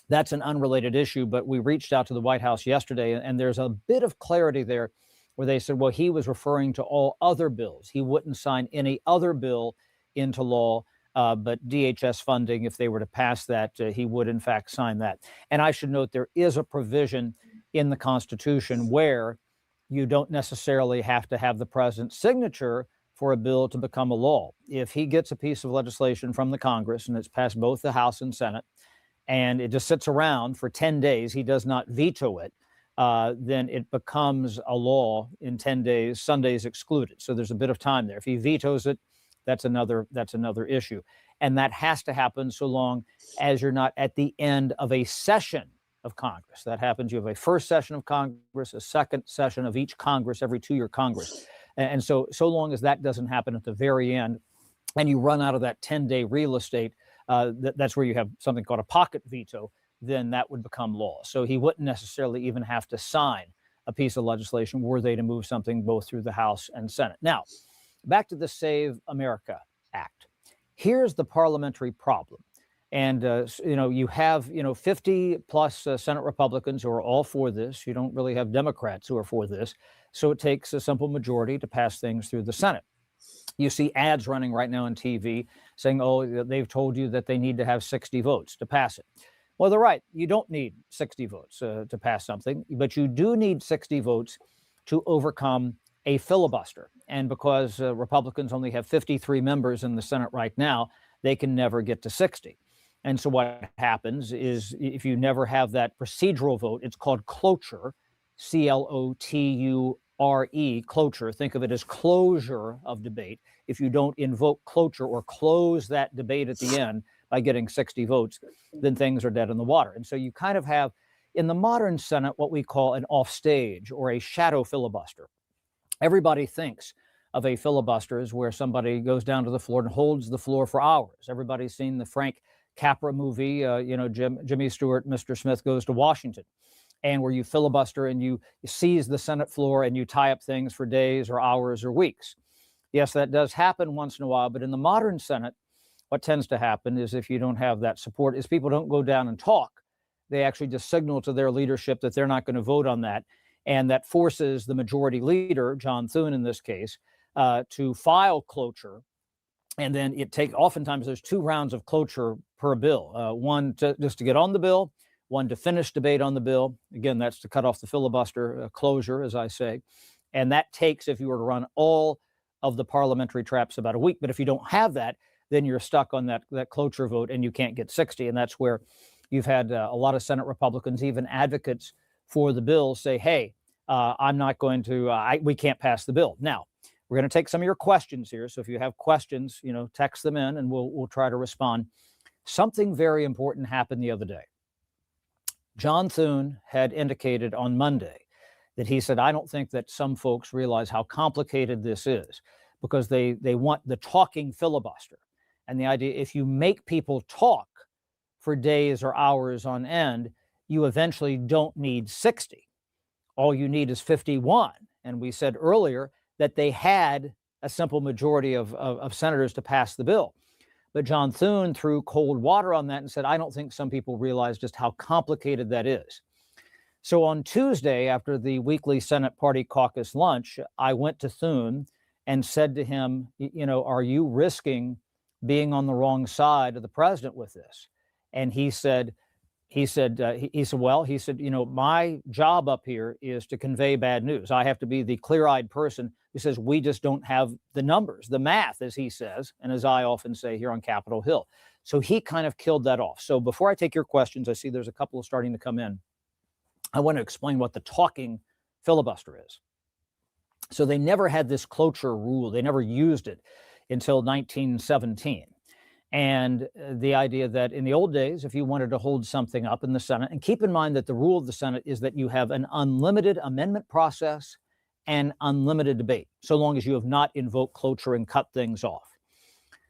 That's an unrelated issue, but we reached out to the White House yesterday, and there's a bit of clarity there where they said, well, he was referring to all other bills. He wouldn't sign any other bill into law, but DHS funding, if they were to pass that, he would in fact sign that. And I should note there is a provision in the Constitution where you don't necessarily have to have the president's signature for a bill to become a law. If he gets a piece of legislation from the Congress and it's passed both the House and Senate, and it just sits around for 10 days, he does not veto it, then it becomes a law in 10 days, Sundays excluded. So there's a bit of time there. If he vetoes it, that's another issue. And that has to happen so long as you're not at the end of a session of Congress. That happens. You have a first session of Congress, a second session of each Congress, every 2-year Congress. And so long as that doesn't happen at the very end, and you run out of that 10-day real estate, that's where you have something called a pocket veto, then that would become law. So he wouldn't necessarily even have to sign a piece of legislation were they to move something both through the House and Senate. Now, back to the Save America Act. Here's the parliamentary problem. And, you have, 50 plus Senate Republicans who are all for this. You don't really have Democrats who are for this. So it takes a simple majority to pass things through the Senate. You see ads running right now on TV saying, oh, they've told you that they need to have 60 votes to pass it. Well, they're right. You don't need 60 votes to pass something, but you do need 60 votes to overcome a filibuster. And because Republicans only have 53 members in the Senate right now, they can never get to 60. And so what happens is if you never have that procedural vote, it's called cloture, C-L-O-T-U-R-E, cloture. Think of it as closure of debate. If you don't invoke cloture or close that debate at the end by getting 60 votes, then things are dead in the water. And so you kind of have, in the modern Senate, what we call an offstage or a shadow filibuster. Everybody thinks of a filibuster as where somebody goes down to the floor and holds the floor for hours. Everybody's seen the Frank Capra movie, Jimmy Stewart, Mr. Smith Goes to Washington, and where you filibuster and you seize the Senate floor and you tie up things for days or hours or weeks. Yes, that does happen once in a while, but in the modern Senate, what tends to happen is if you don't have that support is people don't go down and talk. They actually just signal to their leadership that they're not going to vote on that. And that forces the majority leader, John Thune in this case, to file cloture. And then oftentimes there's 2 rounds of cloture per bill. One just to get on the bill, one to finish debate on the bill. Again, that's to cut off the filibuster closure, as I say. And that takes, if you were to run all of the parliamentary traps, about a week. But if you don't have that, then you're stuck on that cloture vote and you can't get 60. And that's where you've had a lot of Senate Republicans, even advocates for the bill, say, hey, I'm not going to, we can't pass the bill. Now, we're going to take some of your questions here. So if you have questions, text them in and we'll try to respond. Something very important happened the other day. John Thune had indicated on Monday that he said, I don't think that some folks realize how complicated this is because they want the talking filibuster. And the idea, if you make people talk for days or hours on end, you eventually don't need 60. All you need is 51. And we said earlier that they had a simple majority of senators to pass the bill. But John Thune threw cold water on that and said, I don't think some people realize just how complicated that is. So on Tuesday, after the weekly Senate Party Caucus lunch, I went to Thune and said to him, are you risking being on the wrong side of the president with this? And he said, my job up here is to convey bad news. I have to be the clear-eyed person who says, we just don't have the numbers, the math, as he says, and as I often say here on Capitol Hill. So he kind of killed that off. So before I take your questions, I see there's a couple starting to come in. I want to explain what the talking filibuster is. So they never had this cloture rule. They never used it until 1917. And the idea that in the old days, if you wanted to hold something up in the Senate, and keep in mind that the rule of the Senate is that you have an unlimited amendment process and unlimited debate, so long as you have not invoked cloture and cut things off.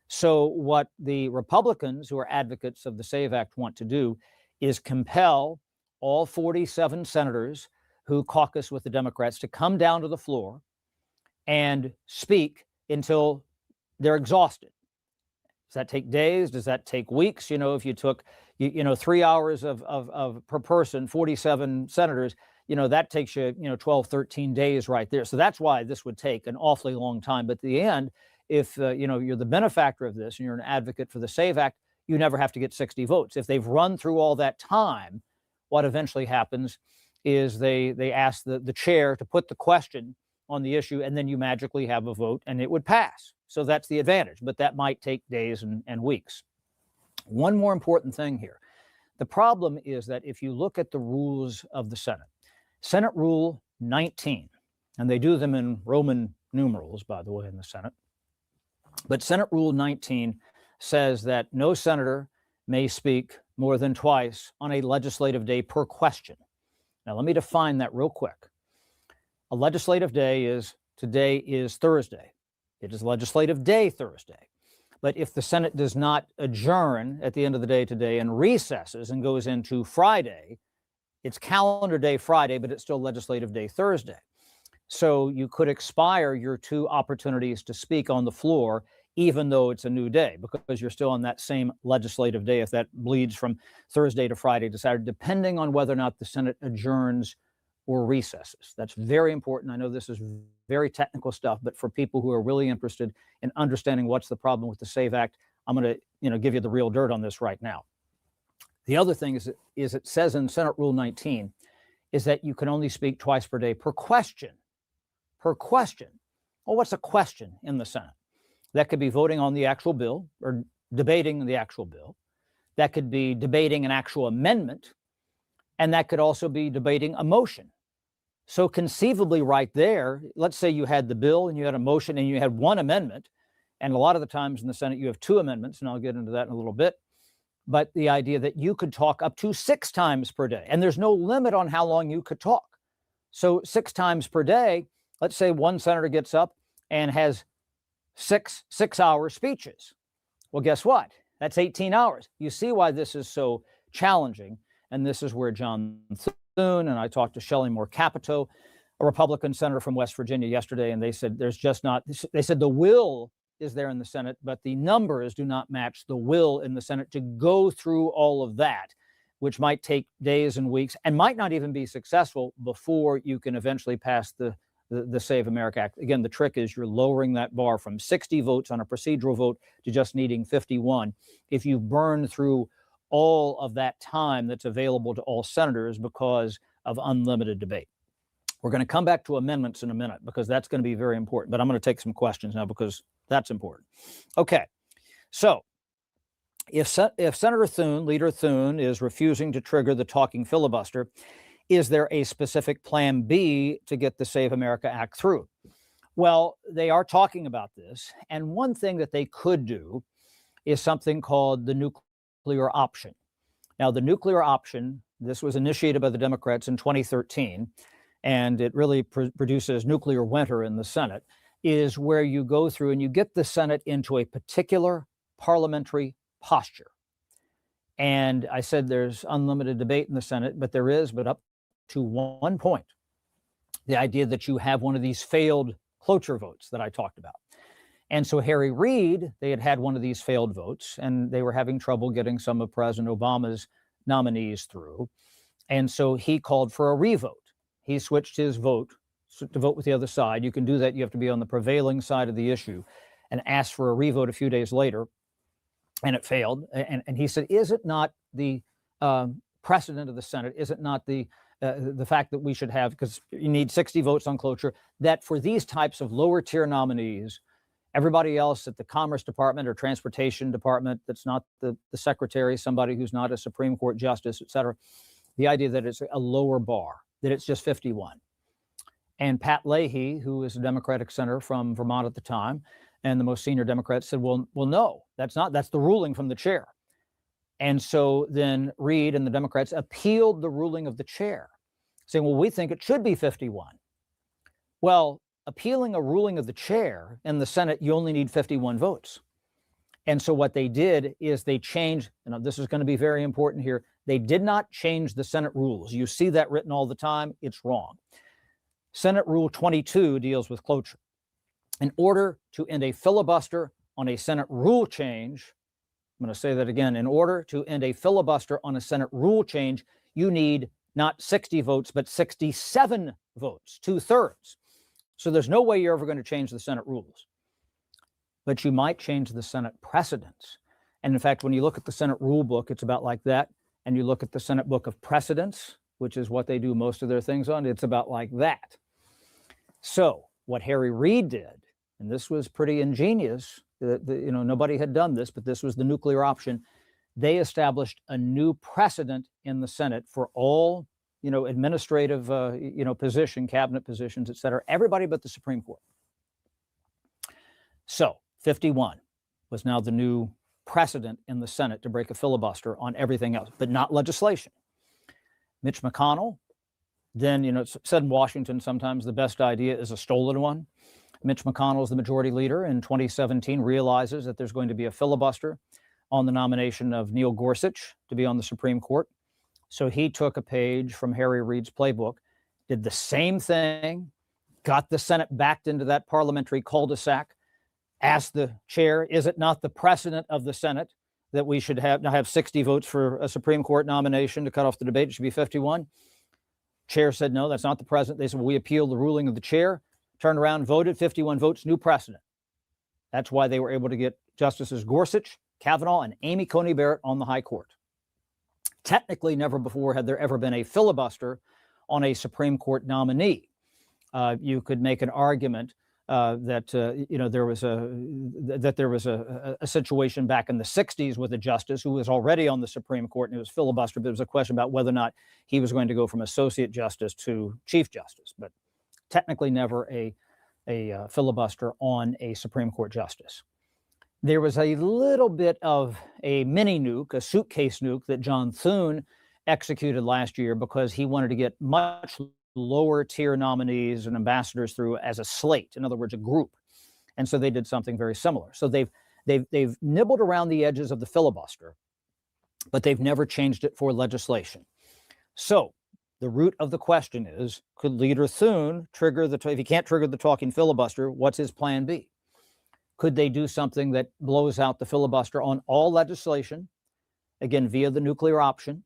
So what the Republicans, who are advocates of the SAVE Act, want to do is compel all 47 senators who caucus with the Democrats to come down to the floor and speak until they're exhausted. Does that take days? Does that take weeks? If you took, 3 hours of per person, 47 senators, that takes you, 12, 13 days right there. So that's why this would take an awfully long time. But at the end, if, you're the benefactor of this and you're an advocate for the SAVE Act, you never have to get 60 votes. If they've run through all that time, what eventually happens is they ask the chair to put the question on the issue, and then you magically have a vote and it would pass. So that's the advantage, but that might take days and weeks. One more important thing here. The problem is that if you look at the rules of the Senate, Senate Rule 19, and they do them in Roman numerals, by the way, in the Senate, but Senate Rule 19 says that no senator may speak more than twice on a legislative day per question. Now, let me define that real quick. A legislative day is, today is Thursday. It is legislative day Thursday. But if the Senate does not adjourn at the end of the day today and recesses and goes into Friday, it's calendar day Friday, but it's still legislative day Thursday. So you could expire your 2 opportunities to speak on the floor, even though it's a new day, because you're still on that same legislative day if that bleeds from Thursday to Friday to Saturday, depending on whether or not the Senate adjourns or recesses. That's very important. I know this is very technical stuff, but for people who are really interested in understanding what's the problem with the SAVE Act, I'm going to give you the real dirt on this right now. The other thing is it says in Senate Rule 19 is that you can only speak twice per day per question. Per question. Well, what's a question in the Senate? That could be voting on the actual bill or debating the actual bill. That could be debating an actual amendment. And that could also be debating a motion. So conceivably right there, let's say you had the bill and you had a motion and you had 1 amendment. And a lot of the times in the Senate, you have 2 amendments, and I'll get into that in a little bit. But the idea that you could talk up to 6 times per day, and there's no limit on how long you could talk. So 6 times per day, let's say one senator gets up and has 6 6-hour speeches. Well, guess what? That's 18 hours. You see why this is so challenging. And this is where John Thune, and I talked to Shelley Moore Capito, a Republican senator from West Virginia yesterday, and they said there's just not, they said the will is there in the Senate, but the numbers do not match the will in the Senate to go through all of that, which might take days and weeks and might not even be successful before you can eventually pass the Save America Act. Again, the trick is you're lowering that bar from 60 votes on a procedural vote to just needing 51. If you burn through all of that time that's available to all senators because of unlimited debate. We're going to come back to amendments in a minute because that's going to be very important, but I'm going to take some questions now because that's important. Okay, so if Senator Thune, Leader Thune, is refusing to trigger the talking filibuster, is there a specific plan B to get the Save America Act through? Well, they are talking about this, and one thing that they could do is something called the nuclear option. Now, the nuclear option, this was initiated by the Democrats in 2013, and it really produces nuclear winter in the Senate, is where you go through and you get the Senate into a particular parliamentary posture. And I said there's unlimited debate in the Senate, but there is, but up to 1 point. The idea that you have one of these failed cloture votes that I talked about. And so Harry Reid, they had one of these failed votes, and they were having trouble getting some of President Obama's nominees through. And so he called for a revote. He switched his vote to vote with the other side. You can do that. You have to be on the prevailing side of the issue, and asked for a revote a few days later, and it failed. And he said, is it not the precedent of the Senate? Is it not the fact that we should have, because you need 60 votes on cloture, that for these types of lower tier nominees, everybody else at the Commerce Department or Transportation Department that's not the secretary, somebody who's not a Supreme Court justice, et cetera, the idea that it's a lower bar, that it's just 51. And Pat Leahy, who is a Democratic senator from Vermont at the time, and the most senior Democrats said, well, no, that's the ruling from the chair. And so then Reid and the Democrats appealed the ruling of the chair, saying, well, we think it should be 51. Well, appealing a ruling of the chair in the Senate, you only need 51 votes. And so what they did is they changed, and this is going to be very important here, they did not change the Senate rules. You see that written all the time. It's wrong. Senate Rule 22 deals with cloture. In order to end a filibuster on a Senate rule change, I'm going to say that again, in order to end a filibuster on a Senate rule change, you need not 60 votes, but 67 votes, 2/3. So there's no way you're ever going to change the Senate rules. But you might change the Senate precedents. And in fact, when you look at the Senate rule book, it's about like that. And you look at the Senate book of precedents, which is what they do most of their things on, it's about like that. So what Harry Reid did, and this was pretty ingenious, nobody had done this, but this was the nuclear option. they established a new precedent in the Senate for all, administrative, position, cabinet positions, et cetera, everybody but the Supreme Court. So 51 was now the new precedent in the Senate to break a filibuster on everything else, but not legislation. Mitch McConnell, then, it's said in Washington sometimes the best idea is a stolen one. Mitch McConnell is the majority leader in 2017, realizes that there's going to be a filibuster on the nomination of Neil Gorsuch to be on the Supreme Court. So he took a page from Harry Reid's playbook, did the same thing, got the Senate backed into that parliamentary cul-de-sac, asked the chair, is it not the precedent of the Senate that we should have 60 votes for a Supreme Court nomination to cut off the debate? It should be 51. Chair said, no, that's not the precedent. They said, well, we appeal the ruling of the chair, turned around, voted, 51 votes, new precedent. That's why they were able to get Justices Gorsuch, Kavanaugh, and Amy Coney Barrett on the high court. Technically, never before had there ever been a filibuster on a Supreme Court nominee. You could make an argument that there was a situation back in the 60s with a justice who was already on the Supreme Court, and it was filibuster, but it was a question about whether or not he was going to go from associate justice to chief justice. But technically never a filibuster on a Supreme Court justice. There was a little bit of a mini nuke, a suitcase nuke that John Thune executed last year because he wanted to get much lower tier nominees and ambassadors through as a slate, in other words, a group. And so they did something very similar. So they've nibbled around the edges of the filibuster, but they've never changed it for legislation. So the root of the question is, could Leader Thune trigger if he can't trigger the talking filibuster, what's his plan B? Could they do something that blows out the filibuster on all legislation, again, via the nuclear option,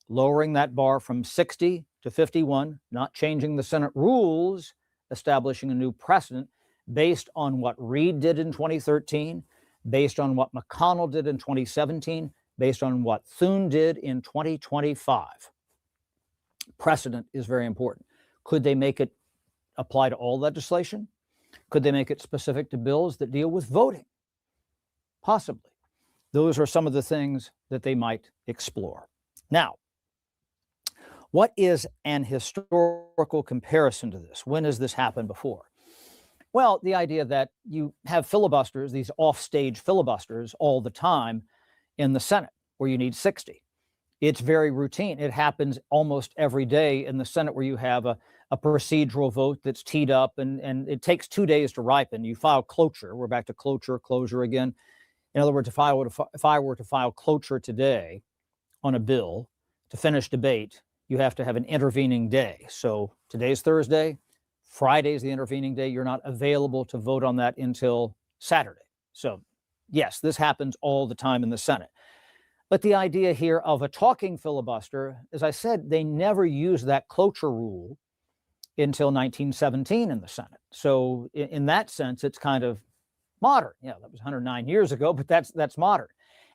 lowering that bar from 60 to 51, not changing the Senate rules, establishing a new precedent based on what Reid did in 2013, based on what McConnell did in 2017, based on what Thune did in 2025. Precedent is very important. Could they make it apply to all legislation? Could they make it specific to bills that deal with voting? Possibly. Those are some of the things that they might explore. Now, what is an historical comparison to this? When has this happened before? Well, the idea that you have filibusters, these offstage filibusters all the time in the Senate, where you need 60. It's very routine. It happens almost every day in the Senate where you have a procedural vote that's teed up and it takes 2 days to ripen. You file cloture. We're back to closure again. In other words, if I were to file cloture today on a bill to finish debate, you have to have an intervening day. So today's Thursday, Friday's the intervening day. You're not available to vote on that until Saturday. So yes, this happens all the time in the Senate. But the idea here of a talking filibuster, as I said, they never used that cloture rule until 1917 in the Senate. So in that sense, it's kind of modern. Yeah, that was 109 years ago, but that's modern.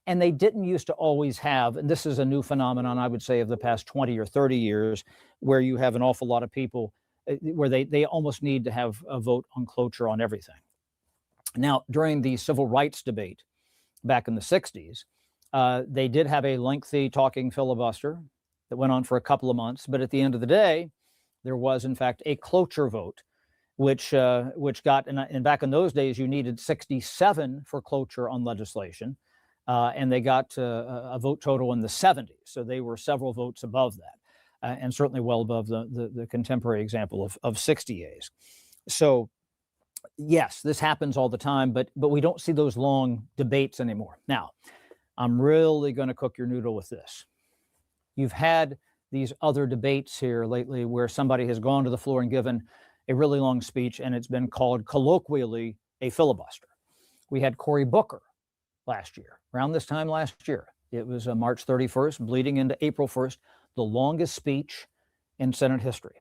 And they didn't used to always have, and this is a new phenomenon, I would say, of the past 20 or 30 years, where you have an awful lot of people where they almost need to have a vote on cloture on everything. Now, during the civil rights debate back in the 60s, they did have a lengthy talking filibuster that went on for a couple of months. But at the end of the day, there was, in fact, a cloture vote, which got, and back in those days, you needed 67 for cloture on legislation. And they got a vote total in the 70s. So they were several votes above that, and certainly well above the contemporary example of 60 yeas. So yes, this happens all the time, but we don't see those long debates anymore. Now, I'm really going to cook your noodle with this. You've had these other debates here lately where somebody has gone to the floor and given a really long speech, and it's been called colloquially a filibuster. We had Cory Booker last year, around this time last year. It was March 31st, bleeding into April 1st, the longest speech in Senate history.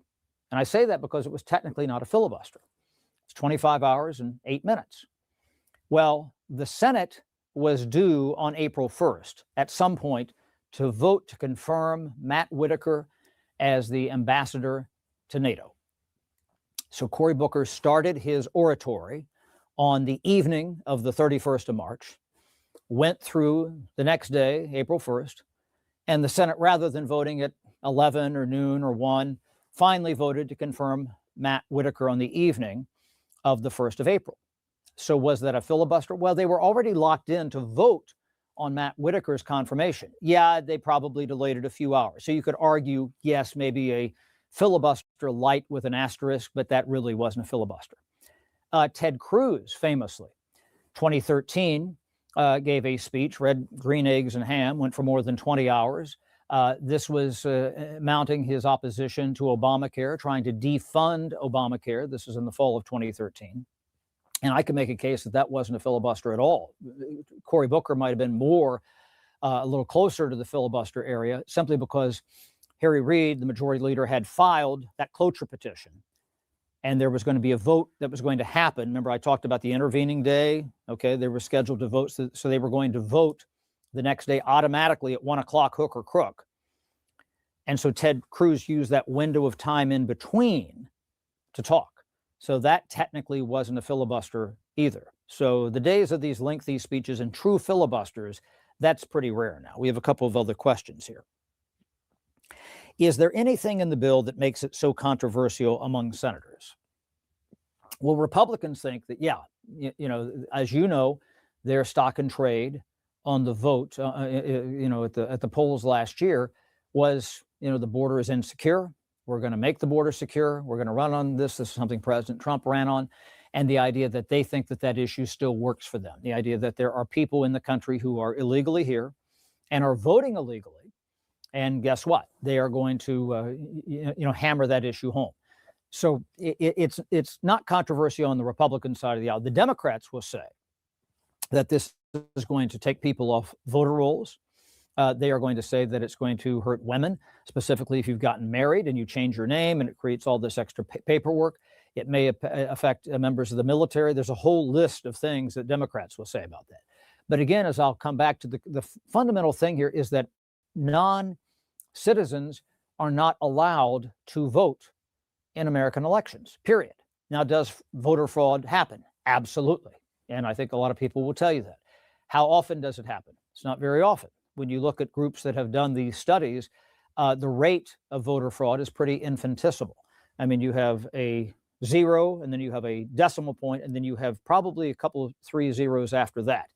And I say that because it was technically not a filibuster. It's 25 hours and 8 minutes. Well, the Senate was due on April 1st at some point to vote to confirm Matt Whitaker as the ambassador to NATO. So Cory Booker started his oratory on the evening of the 31st of March. went through the next day, April 1st, and the Senate, rather than voting at 11 or noon or 1, finally voted to confirm Matt Whitaker on the evening of the 1st of April. So was that a filibuster? Well, they were already locked in to vote on Matt Whitaker's confirmation. Yeah, they probably delayed it a few hours. So you could argue, yes, maybe a filibuster light with an asterisk, but that really wasn't a filibuster. Ted Cruz, famously, 2013, gave a speech, read Green Eggs and Ham, went for more than 20 hours. This was mounting his opposition to Obamacare, trying to defund Obamacare. This was in the fall of 2013. And I can make a case that that wasn't a filibuster at all. Cory Booker might have been more, a little closer to the filibuster area, simply because Harry Reid, the majority leader, had filed that cloture petition. And there was going to be a vote that was going to happen. Remember, I talked about the intervening day. Okay, they were scheduled to vote. So they were going to vote the next day automatically at 1 o'clock, hook or crook. And so Ted Cruz used that window of time in between to talk. So that technically wasn't a filibuster either. So the days of these lengthy speeches and true filibusters, that's pretty rare now. We have a couple of other questions here. Is there anything in the bill that makes it so controversial among senators? Well, Republicans think that, yeah, as you know, their stock and trade on the vote, at the polls last year was, the border is insecure. We're going to make the border secure. We're going to run on this. This is something President Trump ran on. And the idea that they think that that issue still works for them. The idea that there are people in the country who are illegally here and are voting illegally. And guess what? They are going to, hammer that issue home. So it's not controversial on the Republican side of the aisle. The Democrats will say that this is going to take people off voter rolls. They are going to say that it's going to hurt women, specifically if you've gotten married and you change your name and it creates all this extra paperwork. It may affect members of the military. There's a whole list of things that Democrats will say about that. But again, as I'll come back to the fundamental thing here is that non-citizens are not allowed to vote in American elections, period. Now, does voter fraud happen? Absolutely. And I think a lot of people will tell you that. How often does it happen? It's not very often. When you look at groups that have done these studies, the rate of voter fraud is pretty infinitesimal. I mean, you have a 0, and then you have a decimal point, and then you have probably a couple of 3 zeros after that.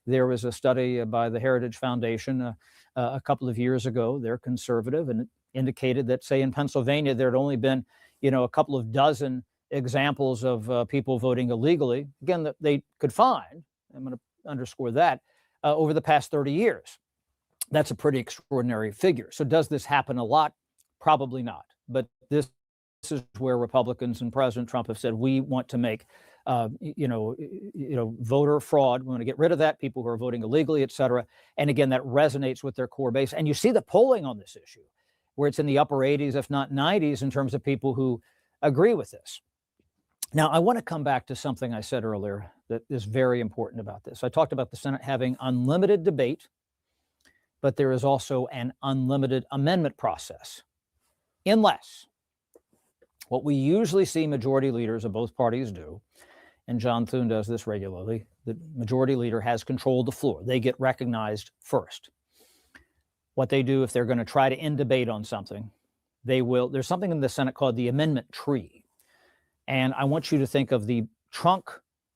There was a study by the Heritage Foundation a couple of years ago. They're conservative, and it indicated that, say, in Pennsylvania, there had only been, a couple of dozen examples of people voting illegally, again, that they could find, I'm going to underscore that, over the past 30 years. That's a pretty extraordinary figure. So does this happen a lot? Probably not. But this is where Republicans and President Trump have said, we want to make, voter fraud. We want to get rid of that, people who are voting illegally, et cetera. And again, that resonates with their core base. And you see the polling on this issue, where it's in the upper 80s, if not 90s, in terms of people who agree with this. Now, I want to come back to something I said earlier that is very important about this. I talked about the Senate having unlimited debate, but there is also an unlimited amendment process. Unless what we usually see majority leaders of both parties do, and John Thune does this regularly, the majority leader has control of the floor. They get recognized first. What they do if they're going to try to end debate on something, there's something in the Senate called the amendment tree. And I want you to think of the trunk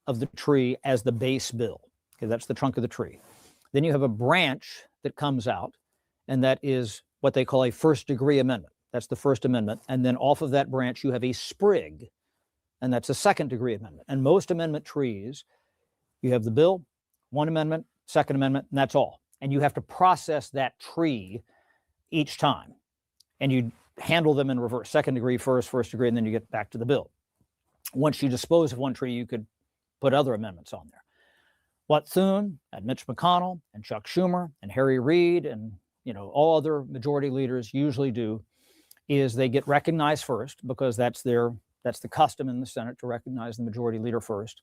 of the tree as the base bill. Okay, that's the trunk of the tree. Then you have a branch that comes out, and that is what they call a first degree amendment. That's the First Amendment. And then off of that branch, you have a sprig, and that's a second degree amendment. And most amendment trees, you have the bill, one amendment, second amendment, and that's all. And you have to process that tree each time. And you handle them in reverse, second degree first, first degree, and then you get back to the bill. Once you dispose of one tree, you could put other amendments on there. What Thune and Mitch McConnell and Chuck Schumer and Harry Reid and all other majority leaders usually do is they get recognized first, because that's the custom in the Senate, to recognize the majority leader first.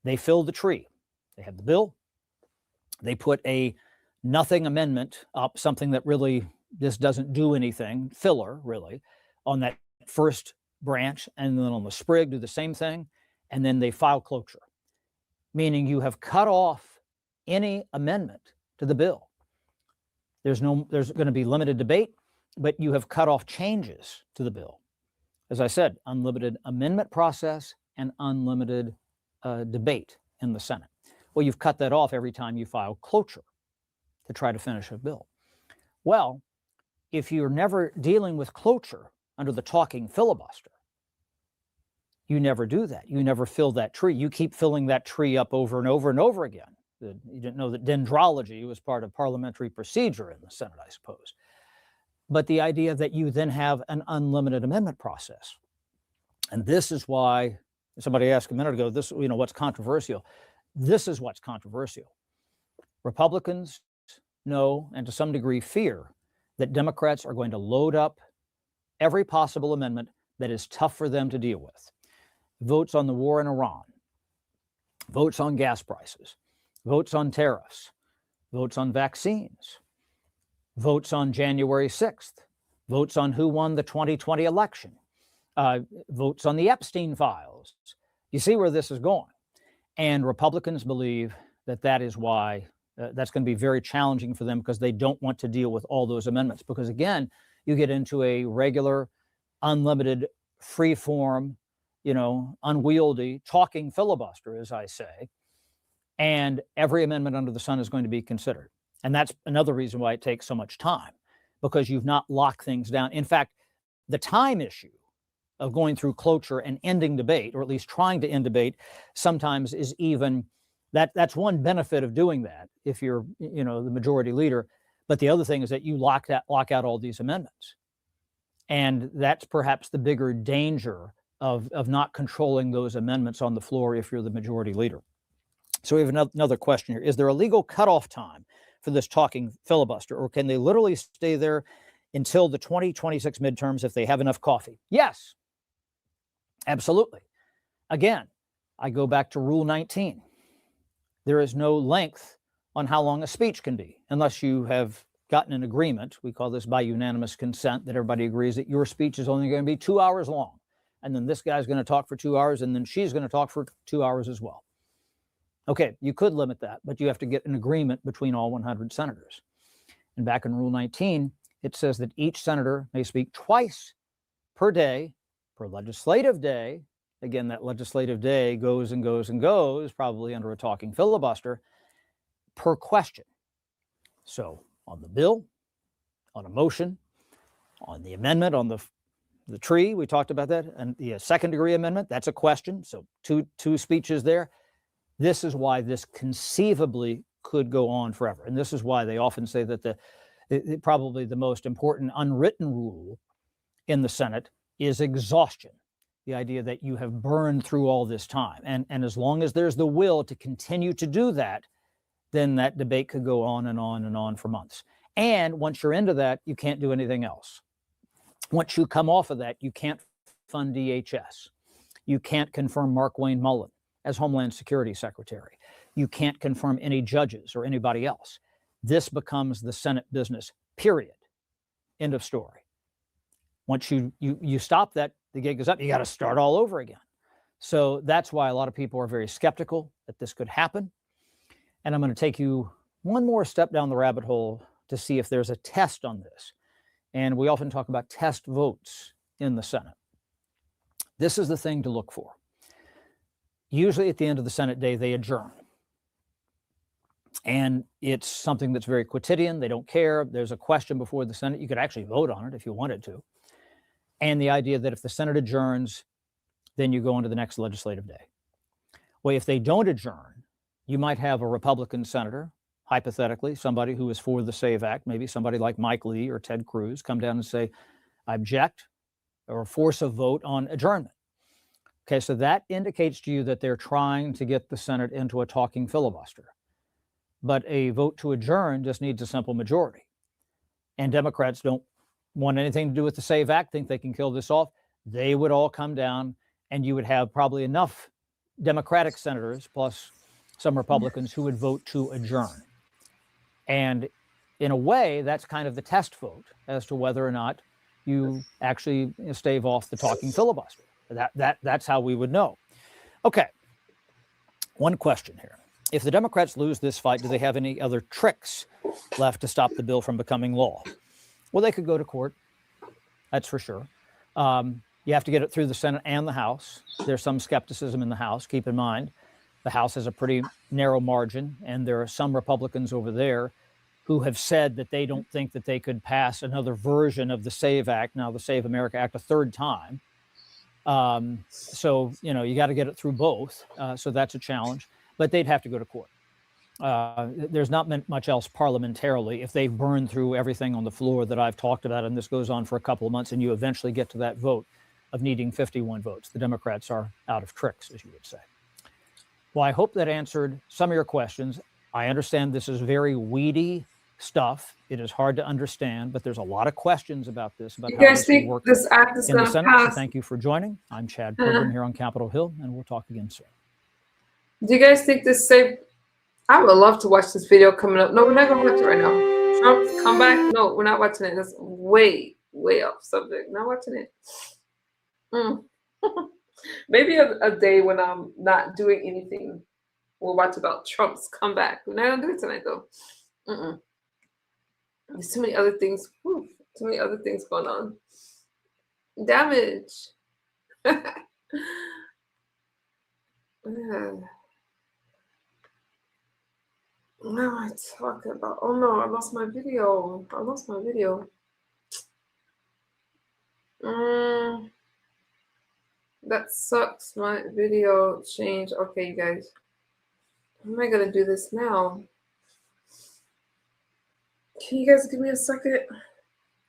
They fill the tree. They have the bill. They put a nothing amendment up, something that really this doesn't do anything, filler really, on that first branch, and then on the sprig do the same thing, and then they file cloture, meaning you have cut off any amendment to the bill. There's going to be limited debate, but you have cut off changes to the bill. As I said, unlimited amendment process and unlimited debate in the Senate. Well, you've cut that off every time you file cloture to try to finish a bill. Well, if you're never dealing with cloture under the talking filibuster, you never do that. You never fill that tree. You keep filling that tree up over and over and over again. You didn't know that dendrology was part of parliamentary procedure in the Senate, I suppose. But the idea that you then have an unlimited amendment process. And this is why somebody asked a minute ago, this, what's controversial? This is what's controversial. Republicans know, and to some degree fear, that Democrats are going to load up every possible amendment that is tough for them to deal with. Votes on the war in Iran, votes on gas prices, votes on tariffs, votes on vaccines, votes on January 6th, votes on who won the 2020 election, votes on the Epstein files. You see where this is going. And Republicans believe that that is why that's going to be very challenging for them, because they don't want to deal with all those amendments. Because again, you get into a regular, unlimited, free-form, unwieldy, talking filibuster, as I say, and every amendment under the sun is going to be considered. And that's another reason why it takes so much time, because you've not locked things down. In fact, the time issue of going through cloture and ending debate, or at least trying to end debate, sometimes is even, that's one benefit of doing that if you're, the majority leader. But the other thing is that you lock out all these amendments. And that's perhaps the bigger danger of not controlling those amendments on the floor if you're the majority leader. So we have another question here. Is there a legal cutoff time for this talking filibuster, or can they literally stay there until the 2026 midterms if they have enough coffee? Yes, absolutely. Again, I go back to Rule 19. There is no length on how long a speech can be, unless you have gotten an agreement. We call this by unanimous consent, that everybody agrees that your speech is only going to be 2 hours long. And then this guy's going to talk for 2 hours, and then she's going to talk for 2 hours as well. Okay, you could limit that, but you have to get an agreement between all 100 senators. And back in Rule 19, it says that each senator may speak twice per day, per legislative day. Again, that legislative day goes and goes and goes, probably under a talking filibuster, per question. So on the bill, on a motion, on the amendment, on the tree, we talked about that, and the second degree amendment, that's a question. So two speeches there. This is why this conceivably could go on forever. And this is why they often say that probably the most important unwritten rule in the Senate is exhaustion. The idea that you have burned through all this time. And as long as there's the will to continue to do that, then that debate could go on and on and on for months. And once you're into that, you can't do anything else. Once you come off of that, you can't fund DHS. You can't confirm Mark Wayne Mullen as Homeland Security Secretary. You can't confirm any judges or anybody else. This becomes the Senate business, period. End of story. Once you stop that, the gig is up. You got to start all over again. So that's why a lot of people are very skeptical that this could happen. And I'm going to take you one more step down the rabbit hole to see if there's a test on this. And we often talk about test votes in the Senate. This is the thing to look for. Usually at the end of the Senate day, they adjourn. And it's something that's very quotidian. They don't care. There's a question before the Senate. You could actually vote on it if you wanted to. And the idea that if the Senate adjourns, then you go on to the next legislative day. Well, if they don't adjourn, you might have a Republican senator, hypothetically, somebody who is for the SAVE Act, maybe somebody like Mike Lee or Ted Cruz, come down and say, I object, or force a vote on adjournment. Okay, so that indicates to you that they're trying to get the Senate into a talking filibuster. But a vote to adjourn just needs a simple majority. And Democrats don't want anything to do with the SAVE Act, think they can kill this off. They would all come down, and you would have probably enough Democratic senators plus some Republicans who would vote to adjourn. And in a way, that's kind of the test vote as to whether or not you actually stave off the talking filibuster. That's how we would know. Okay, one question here. If the Democrats lose this fight, do they have any other tricks left to stop the bill from becoming law? Well, they could go to court. That's for sure. You have to get it through the Senate and the House. There's some skepticism in the House. Keep in mind, the House has a pretty narrow margin, and there are some Republicans over there who have said that they don't think that they could pass another version of the SAVE Act, now the Save America Act, a third time. So, you know, you got to get it through both. So that's a challenge, but they'd have to go to court. There's not much else parliamentarily. If they've burned through everything on the floor that I've talked about, and this goes on for a couple of months, and you eventually get to that vote of needing 51 votes, the Democrats are out of tricks, as you would say. Well, I hope that answered some of your questions. I understand this is very weedy stuff. It is hard to understand, but there's a lot of questions about this, about You how guys this will think work this act is in the going to Senate. So pass? thank you for joining. I'm Chad Pilgrim here on Capitol Hill, and we'll talk again soon. Do you guys think this save? I would love to watch this video coming up. No, we're not going to watch it right now. Trump's comeback? No, we're not watching it. That's way off subject. Not watching it. Maybe a day when I'm not doing anything, we'll watch about Trump's comeback. We're not going to do it tonight, though. There's too many other things. Too many other things going on. Damage. What am I talking about? Oh no, I lost my video. That sucks. My video changed. Okay, you guys. How am I gonna do this now? Can you guys give me a second?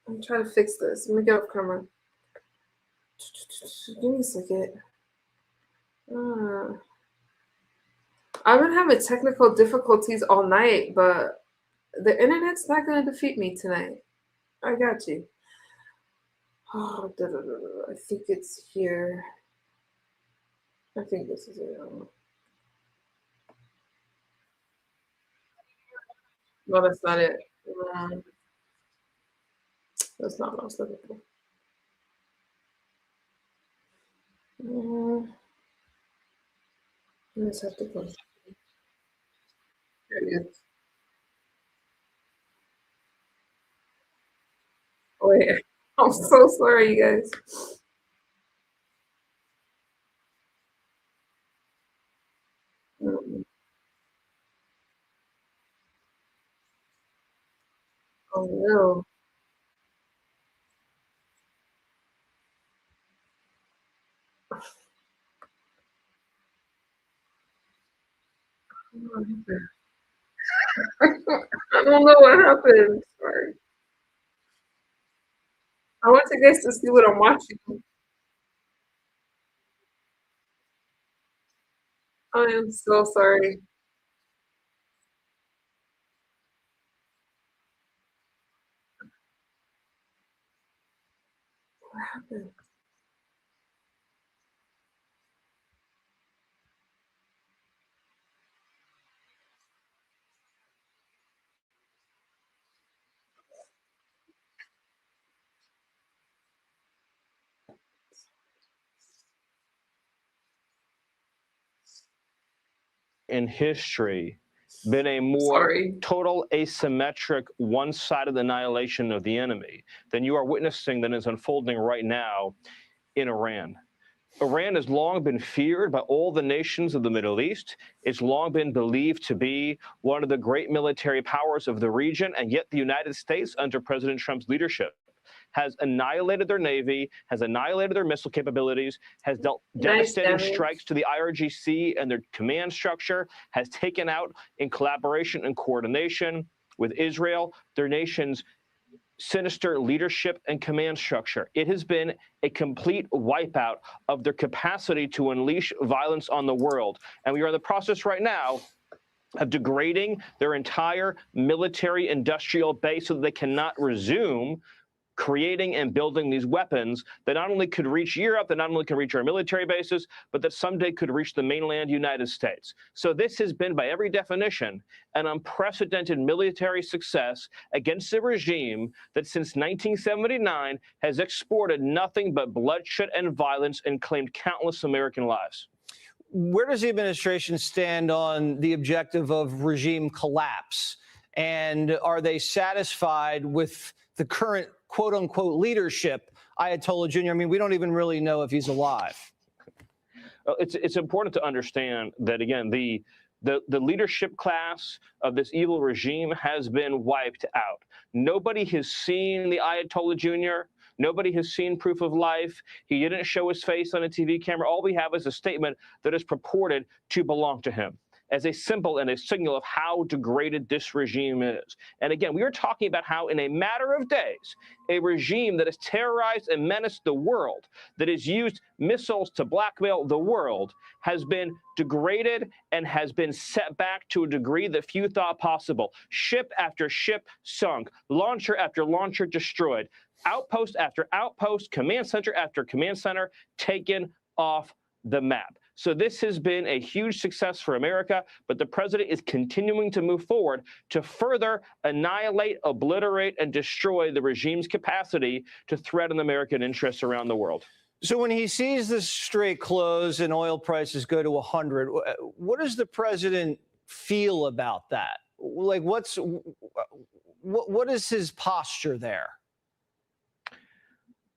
I'm trying to fix this. Let me get off camera. Give me a second. I've been having technical difficulties all night, but the internet's not going to defeat me tonight. I got you. Oh, I think it's here. I think this is it. No, that's not it. That's not what I was looking for. I just have to go. There it is. Oh, yeah. I'm so sorry, you guys. Oh no. I don't know what happened. Sorry. I want you guys to see what I'm watching. I am so sorry. What happened? In history been a more total asymmetric, one-sided annihilation of the enemy than you are witnessing that is unfolding right now in Iran. Iran has long been feared by all the nations of the Middle East. It's long been believed to be one of the great military powers of the region, and yet the United States, under President Trump's leadership, has annihilated their navy, has annihilated their missile capabilities, has dealt devastating strikes to the IRGC and their command structure, has taken out, in collaboration and coordination with Israel, their nation's sinister leadership and command structure. It has been a complete wipeout of their capacity to unleash violence on the world. And we are in the process right now of degrading their entire military industrial base so that they cannot resume creating and building these weapons that not only could reach Europe, that not only can reach our military bases, but that someday could reach the mainland United States. So this has been, by every definition, an unprecedented military success against a regime that since 1979 has exported nothing but bloodshed and violence and claimed countless American lives. where does the administration stand on the objective of regime collapse? And are they satisfied with the current quote unquote leadership, Ayatollah Jr.? I mean, we don't even really know if he's alive. It's important to understand that, again, the leadership class of this evil regime has been wiped out. Nobody has seen the Ayatollah Jr. Nobody has seen proof of life. He didn't show his face on a TV camera. All we have is a statement that is purported to belong to him, as a symbol and a signal of how degraded this regime is. And again, we are talking about how in a matter of days, a regime that has terrorized and menaced the world, that has used missiles to blackmail the world, has been degraded and has been set back to a degree that few thought possible. Ship after ship sunk, launcher after launcher destroyed, outpost after outpost, command center after command center taken off the map. So this has been a huge success for America, but the president is continuing to move forward to further annihilate, obliterate, and destroy the regime's capacity to threaten American interests around the world. So when he sees the strait close and oil prices go to 100, what does the president feel about that? Like, what is his posture there?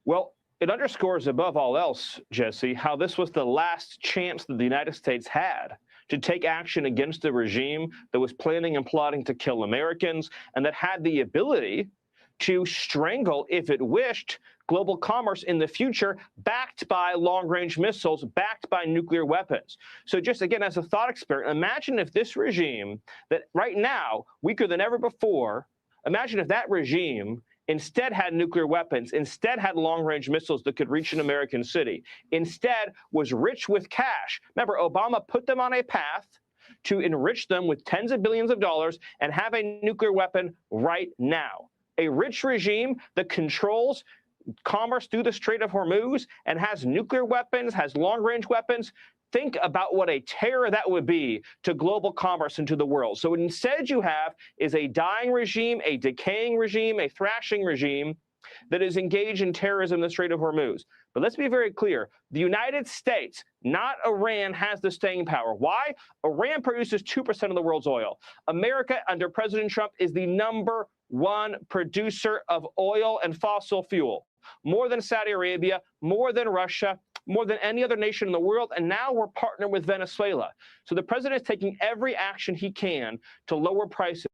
Well, it underscores above all else, Jesse, how this was the last chance that the United States had to take action against a regime that was planning and plotting to kill Americans and that had the ability to strangle, if it wished, global commerce in the future, backed by long-range missiles, backed by nuclear weapons. So just again, as a thought experiment, imagine if this regime that right now, weaker than ever before, imagine if that regime instead had nuclear weapons, instead had long-range missiles that could reach an American city, instead was rich with cash. Remember, Obama put them on a path to enrich them with tens of billions of dollars and have a nuclear weapon right now. A rich regime that controls commerce through the Strait of Hormuz and has nuclear weapons, has long-range weapons. Think about what a terror that would be to global commerce and to the world. So what instead you have is a dying regime, a decaying regime, a thrashing regime that is engaged in terrorism in the Strait of Hormuz. But let's be very clear. The United States, not Iran, has the staying power. Why? Iran produces 2% of the world's oil. America, under President Trump, is the #1 producer of oil and fossil fuel. More than Saudi Arabia, more than Russia, more than any other nation in the world, and now we're partnered with Venezuela. So the president is taking every action he can to lower prices.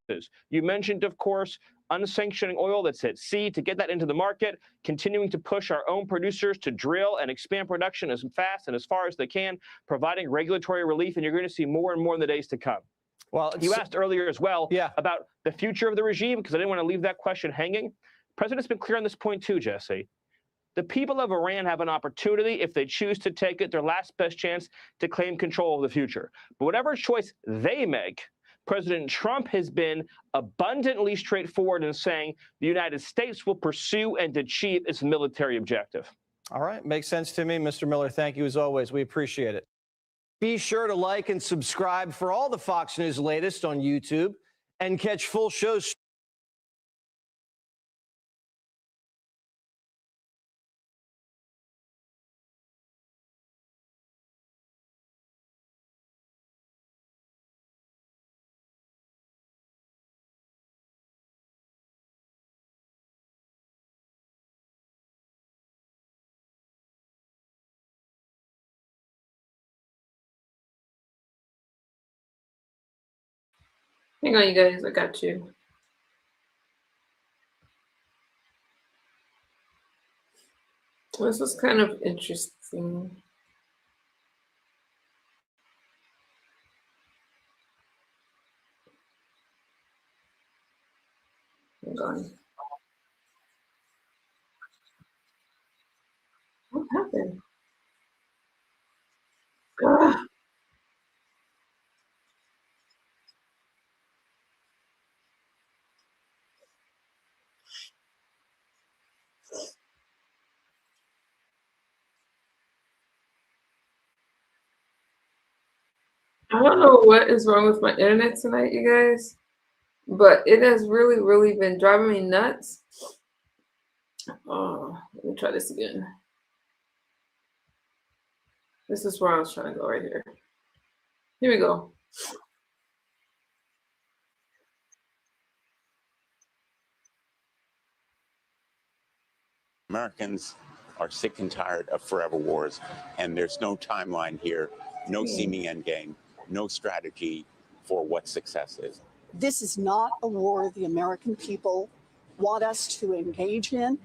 You mentioned, of course, unsanctioning oil that's at sea to get that into the market, continuing to push our own producers to drill and expand production as fast and as far as they can, providing regulatory relief, and you're going to see more and more in the days to come. Well, you asked earlier as well about the future of the regime, because I didn't want to leave that question hanging. The president's been clear on this point too, Jesse. The people of Iran have an opportunity, if they choose to take it, their last best chance to claim control of the future. But whatever choice they make, President Trump has been abundantly straightforward in saying the United States will pursue and achieve its military objective. All right. Makes sense to me, Mr. Miller. Thank you as always. We appreciate it. Be sure to like and subscribe for all the Fox News latest on YouTube and catch full shows. Hang on, you guys. I got you. This is kind of interesting. Hang on. What happened? Ugh. I don't know what is wrong with my internet tonight, you guys, but it has really, really been driving me nuts. Oh, let me try this again. This is where I was trying to go right here. Here we go. Americans are sick and tired of forever wars, and there's no timeline here, no seeming endgame, no strategy for what success is. This is not a war the American people want us to engage in.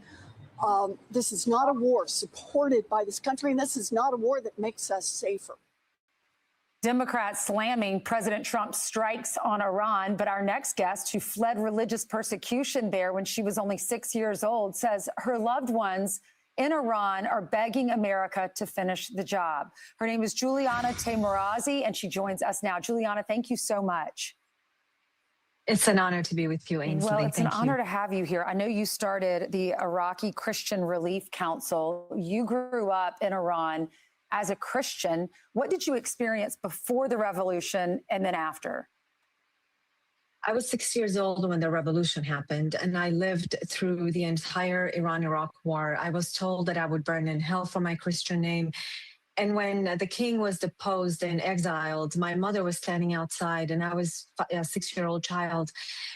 This is not a war supported by this country, and this is not a war that makes us safer. Democrats slamming President Trump's strikes on Iran. But our next guest, who fled religious persecution there when she was only 6 years old, says her loved ones in Iran are begging America to finish the job. Her name is Juliana Taimoorazi, and she joins us now. Juliana, thank you so much. It's an honor to be with you, Ainsley. Well, it's an honor to have you here. I know you started the Iraqi Christian Relief Council. You grew up in Iran as a Christian. What did you experience before the revolution and then after? I was 6 years old when the revolution happened, and I lived through the entire Iran-Iraq war. I was told that I would burn in hell for my Christian name. And when the king was deposed and exiled, my mother was standing outside, and I was a 6-year-old child.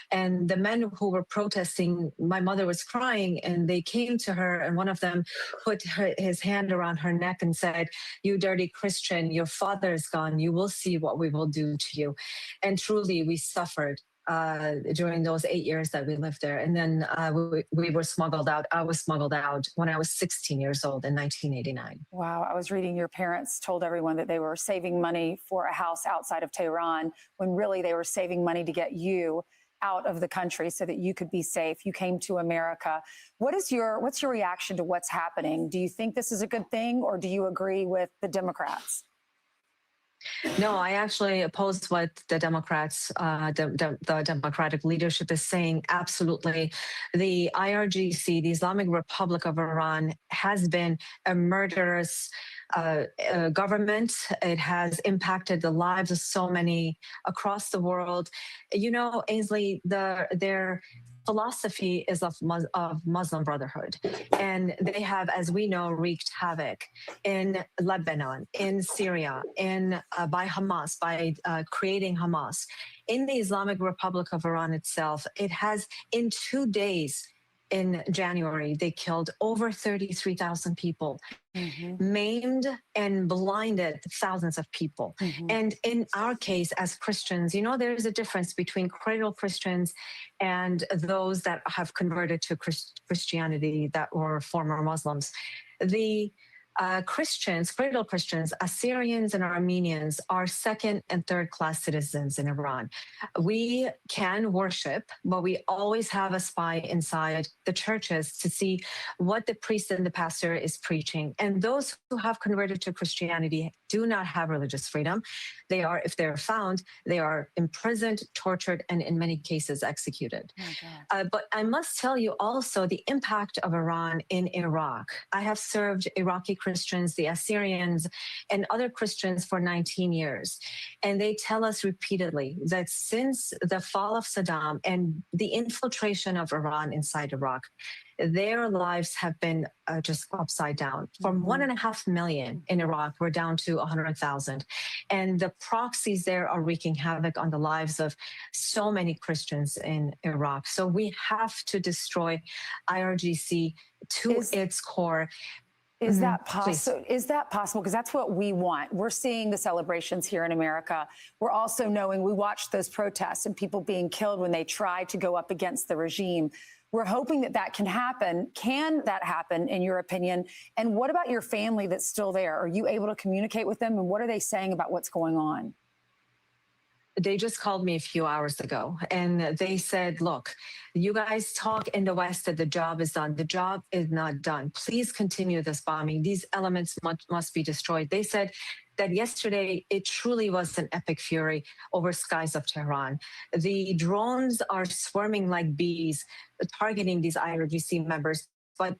And the men who were protesting, my mother was crying, and they came to her, and one of them put his hand around her neck and said, "You dirty Christian, your father is gone. You will see what we will do to you." And truly, we suffered during those 8 years that we lived there. And then we were smuggled out. I was smuggled out when I was 16 years old in 1989. Wow. I was reading your parents told everyone that they were saving money for a house outside of Tehran, when really they were saving money to get you out of the country so that you could be safe. You came to America. What's your reaction to what's happening? Do you think this is a good thing, or do you agree with the Democrats? No, I actually oppose what the Democrats, the Democratic leadership is saying. Absolutely. The IRGC, the Islamic Republic of Iran, has been a murderous government. It has impacted the lives of so many across the world. You know, Ainsley, their philosophy is of Muslim Brotherhood. And they have, as we know, wreaked havoc in Lebanon, in Syria, by Hamas, by creating Hamas. In the Islamic Republic of Iran itself, it has, in 2 days, in January, they killed over 33,000 people, maimed and blinded thousands of people. And in our case, as Christians, you know, there's a difference between cradle Christians and those that have converted to Christianity that were former Muslims. The Christians, cradle Christians, Assyrians and Armenians are second and third class citizens in Iran. We can worship, but we always have a spy inside the churches to see what the priest and the pastor is preaching. And those who have converted to Christianity do not have religious freedom. They are, if they're found, they are imprisoned, tortured, and in many cases executed. But I must tell you also the impact of Iran in Iraq. I have served Iraqi Christians, the Assyrians, and other Christians for 19 years. And they tell us repeatedly that since the fall of Saddam and the infiltration of Iran inside Iraq, their lives have been just upside down. From 1.5 million in Iraq, we're down to 100,000. And the proxies there are wreaking havoc on the lives of so many Christians in Iraq. So we have to destroy IRGC to its core. Is that possible? Is that possible? Because that's what we want. We're seeing the celebrations here in America. We're also knowing, we watched those protests and people being killed when they tried to go up against the regime. We're hoping that that can happen. Can that happen, in your opinion? And what about your family that's still there? Are you able to communicate with them? And what are they saying about what's going on? They just called me a few hours ago, and they said, look, you guys talk in the West that the job is done. The job is not done. Please continue this bombing. These elements must be destroyed. They said that yesterday it truly was an epic fury over skies of Tehran. The drones are swarming like bees, targeting these IRGC members, but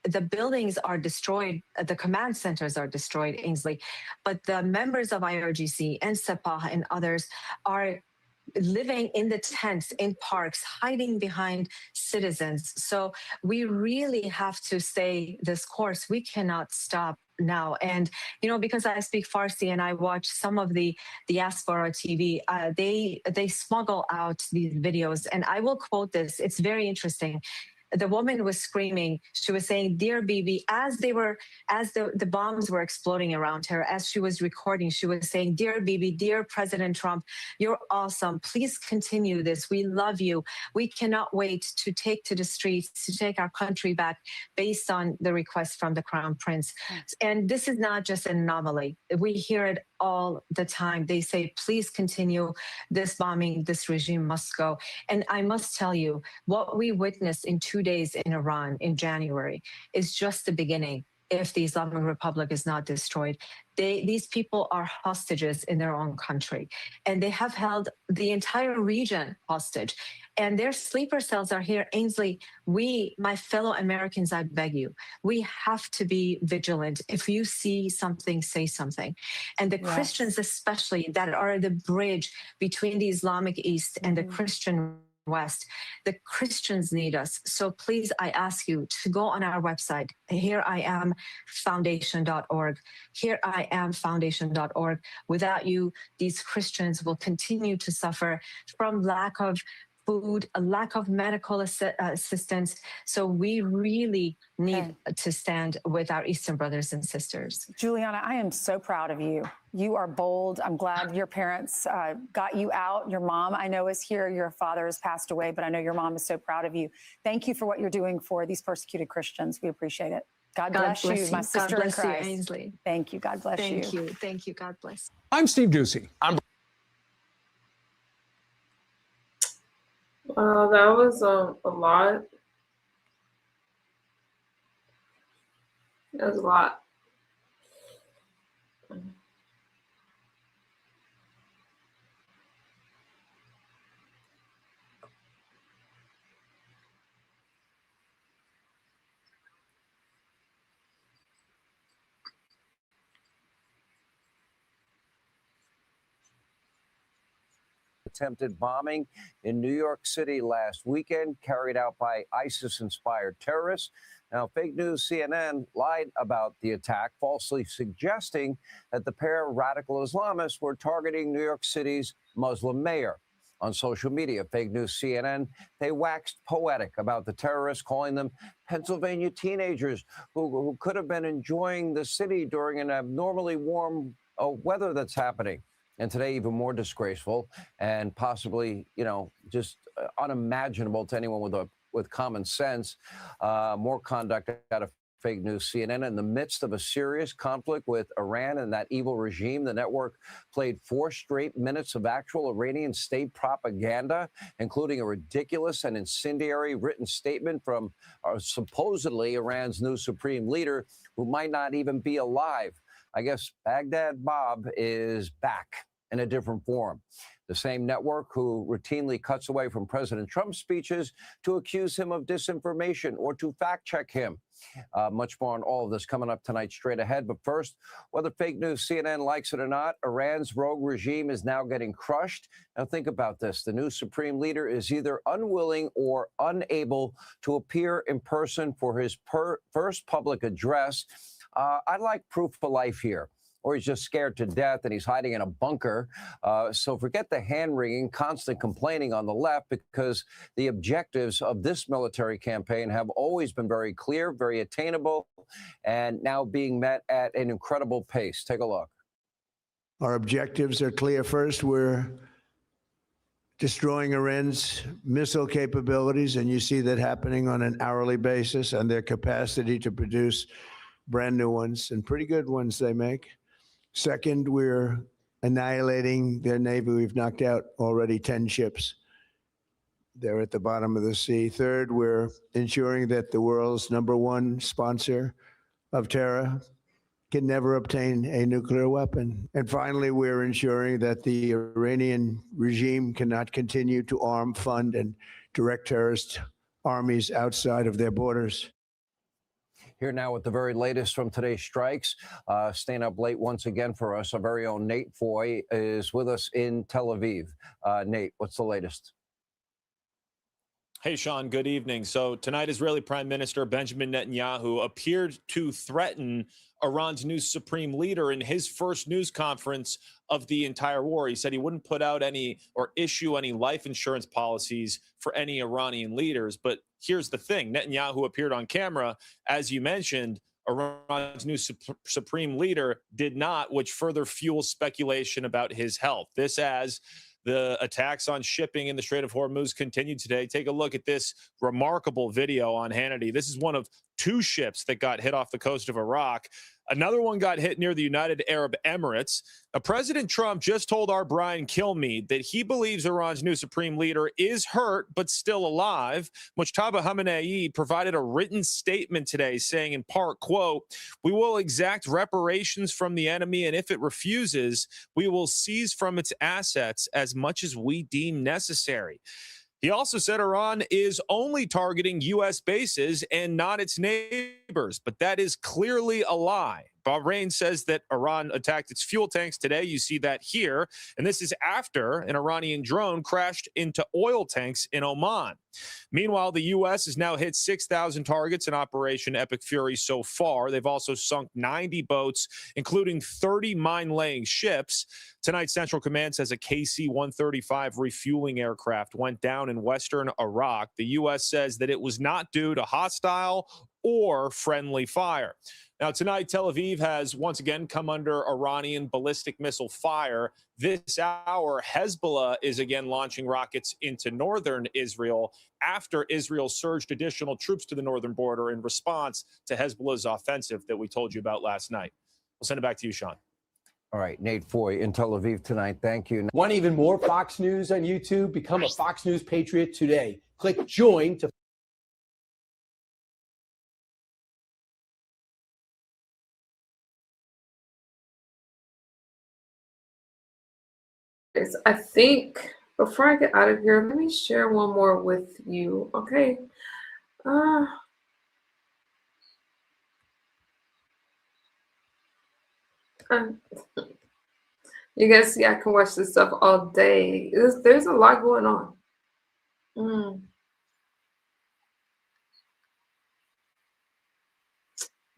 the buildings are destroyed, the command centers are destroyed, Ainsley, but the members of IRGC and Sepah and others are living in the tents, in parks, hiding behind citizens. So we really have to stay this course. We cannot stop now. And, you know, because I speak Farsi and I watch some of the diaspora TV, they smuggle out these videos. And I will quote this. It's very interesting. The woman was screaming. She was saying, "Dear Bibi," as the bombs were exploding around her, as she was recording, she was saying, "Dear Bibi, dear President Trump, you're awesome. Please continue this. We love you. We cannot wait to take to the streets, to take our country back based on the request from the Crown Prince." And this is not just an anomaly. We hear it all the time. They say, "Please continue this bombing. This regime must go." And I must tell you, what we witnessed in 2 days in Iran in January is just the beginning. If the Islamic Republic is not destroyed, these people are hostages in their own country, and they have held the entire region hostage. And their sleeper cells are here. Ainsley, my fellow Americans, I beg you, we have to be vigilant. If you see something, say something. And the Christians, especially, that are the bridge between the Islamic East and the Christian West, the Christians need us. So please, I ask you to go on our website, HereIamFoundation.org, HereIamFoundation.org. Without you, these Christians will continue to suffer from lack of food, a lack of medical assistance. So we really need to stand with our Eastern brothers and sisters. Juliana, I am so proud of you. You are bold. I'm glad your parents got you out. Your mom, I know, is here. Your father has passed away, but I know your mom is so proud of you. Thank you for what you're doing for these persecuted Christians. We appreciate it. God bless you, my sister in Christ. God bless you, Ainsley. Thank you. God bless you. Thank you. Thank you. God bless. I'm Steve Ducey. Wow, that was a lot. That was a lot. Attempted bombing in New York City last weekend, carried out by ISIS-inspired terrorists. Now, fake news CNN lied about the attack, falsely suggesting that the pair of radical Islamists were targeting New York City's Muslim mayor. On social media, fake news CNN, they waxed poetic about the terrorists, calling them Pennsylvania teenagers who could have been enjoying the city during an abnormally warm weather that's happening. And today, even more disgraceful and possibly, just unimaginable to anyone with common sense. More conduct out of fake news CNN in the midst of a serious conflict with Iran and that evil regime. The network played 4 straight minutes of actual Iranian state propaganda, including a ridiculous and incendiary written statement from supposedly Iran's new supreme leader, who might not even be alive. I guess Baghdad Bob is back in a different form. The same network who routinely cuts away from President Trump's speeches to accuse him of disinformation or to fact check him. Much more on all of this coming up tonight straight ahead. But first, whether fake news CNN likes it or not, Iran's rogue regime is now getting crushed. Now think about this. The new supreme leader is either unwilling or unable to appear in person for his first public address. I'd like proof of life here. Or he's just scared to death and he's hiding in a bunker. So forget the hand-wringing, constant complaining on the left, because the objectives of this military campaign have always been very clear, very attainable, and now being met at an incredible pace. Take a look. Our objectives are clear. First, we're destroying Iran's missile capabilities, and you see that happening on an hourly basis, and their capacity to produce brand new ones and pretty good ones they make. Second, we're annihilating their Navy. We've knocked out already 10 ships. They're at the bottom of the sea. Third, we're ensuring that the world's #1 sponsor of terror can never obtain a nuclear weapon. And finally, we're ensuring that the Iranian regime cannot continue to arm, fund, and direct terrorist armies outside of their borders. Here now with the very latest from today's strikes. Staying up late once again for us, our very own Nate Foy is with us in Tel Aviv. Nate, what's the latest? Hey, Sean, good evening. So tonight, Israeli Prime Minister Benjamin Netanyahu appeared to threaten Iran's new supreme leader in his first news conference of the entire war. He said he wouldn't put out any or issue any life insurance policies for any Iranian leaders. But here's the thing. Netanyahu appeared on camera, as you mentioned. Iran's new supreme leader did not, which further fuels speculation about his health. This as the attacks on shipping in the Strait of Hormuz continued today. Take a look at this remarkable video on Hannity. This is one of 2 ships that got hit off the coast of Iraq. Another one got hit near the United Arab Emirates. President Trump just told our Brian Kilmeade that he believes Iran's new supreme leader is hurt but still alive. Mujtaba Khamenei provided a written statement today saying in part, quote, "We will exact reparations from the enemy, and if it refuses, we will seize from its assets as much as we deem necessary." He also said Iran is only targeting U.S. bases and not its neighbors, but that is clearly a lie. Bahrain says that Iran attacked its fuel tanks today. You see that here. And this is after an Iranian drone crashed into oil tanks in Oman. Meanwhile, the U.S. has now hit 6,000 targets in Operation Epic Fury so far. They've also sunk 90 boats, including 30 mine-laying ships. Tonight, Central Command says a KC-135 refueling aircraft went down in western Iraq. The U.S. says that it was not due to hostile or friendly fire. Now, tonight, Tel Aviv has once again come under Iranian ballistic missile fire. This hour, Hezbollah is again launching rockets into northern Israel after Israel surged additional troops to the northern border in response to Hezbollah's offensive that we told you about last night. We'll send it back to you, Sean. All right, Nate Foy in Tel Aviv tonight. Thank you. Want even more Fox News on YouTube? Become a Fox News Patriot today. Click join to I think before I get out of here, let me share one more with you. Okay. You guys see, I can watch this stuff all day. There's a lot going on.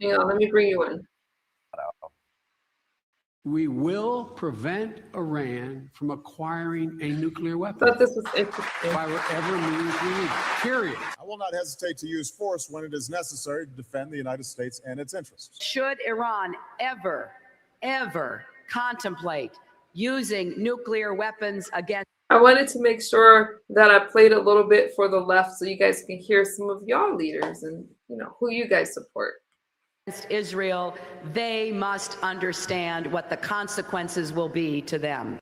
Hang on, let me bring you in. We will prevent Iran from acquiring a nuclear weapon. Thought this was interesting. By whatever means we need, period. I will not hesitate to use force when it is necessary to defend the United States and its interests. Should Iran ever contemplate using nuclear weapons against... I wanted to make sure that I played a little bit for the left so you guys can hear some of y'all leaders and, you know, who you guys support. Israel, they must understand what the consequences will be to them.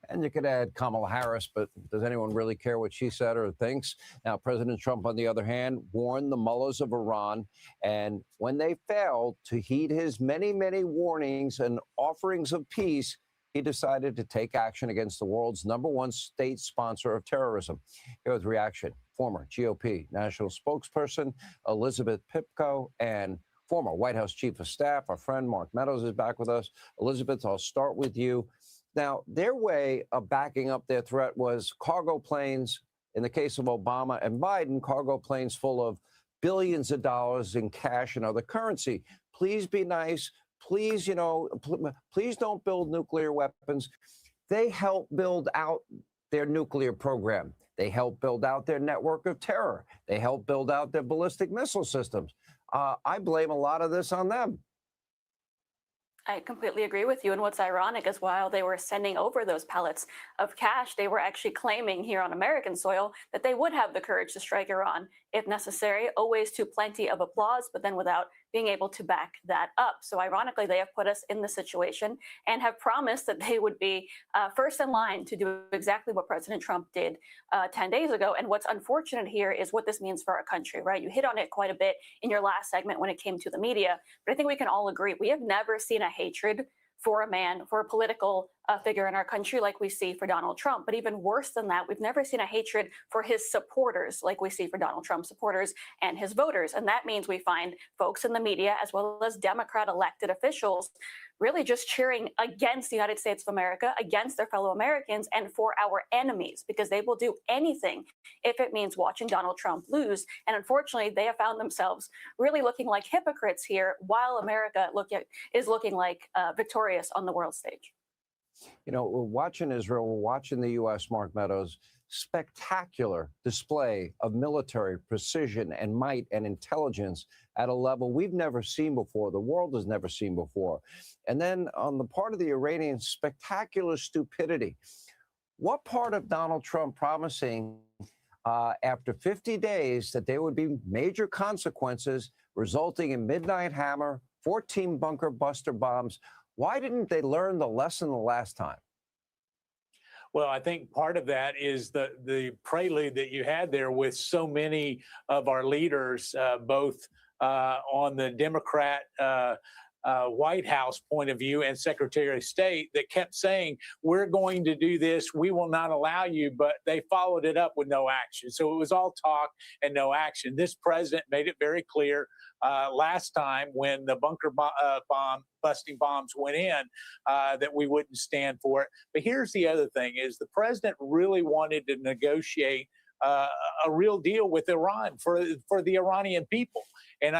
And you could add Kamala Harris, but does anyone really care what she said or thinks? Now, President Trump, on the other hand, warned the mullahs of Iran, and when they failed to heed his many, many warnings and offerings of peace, he decided to take action against the world's #1 state sponsor of terrorism. Here with reaction, former GOP national spokesperson Elizabeth Pipko and former White House Chief of Staff, our friend Mark Meadows is back with us. Elizabeth, I'll start with you. Now, their way of backing up their threat was cargo planes. In the case of Obama and Biden, cargo planes full of billions of dollars in cash and other currency. Please be nice. Please, please don't build nuclear weapons. They help build out their nuclear program. They help build out their network of terror. They help build out their ballistic missile systems. I blame a lot of this on them. I completely agree with you. And what's ironic is while they were sending over those pallets of cash, they were actually claiming here on American soil that they would have the courage to strike Iran if necessary, always to plenty of applause, but then without being able to back that up. So ironically, they have put us in this situation and have promised that they would be first in line to do exactly what President Trump did 10 days ago. And what's unfortunate here is what this means for our country, right? You hit on it quite a bit in your last segment when it came to the media, but I think we can all agree we have never seen a hatred for a man, for a political figure in our country like we see for Donald Trump. But even worse than that, we've never seen a hatred for his supporters like we see for Donald Trump supporters and his voters. And that means we find folks in the media as well as Democrat elected officials really just cheering against the United States of America, against their fellow Americans, and for our enemies, because they will do anything if it means watching Donald Trump lose. And unfortunately, they have found themselves really looking like hypocrites here while America is looking like victorious on the world stage. You know, we're watching Israel, we're watching the U.S., Mark Meadows, spectacular display of military precision and might and intelligence at a level we've never seen before, the world has never seen before. And then on the part of the Iranians, spectacular stupidity. What part of Donald Trump promising after 50 days that there would be major consequences resulting in Midnight Hammer, 14 bunker buster bombs? Why didn't they learn the lesson the last time? Well, I think part of that is the prelude that you had there with so many of our leaders, both on the Democrat White House point of view and Secretary of State, that kept saying, we're going to do this, we will not allow you, but they followed it up with no action. So it was all talk and no action. This president made it very clear last time when the bunker busting bombs went in that we wouldn't stand for it. But here's the other thing is the president really wanted to negotiate a real deal with Iran for the Iranian people. And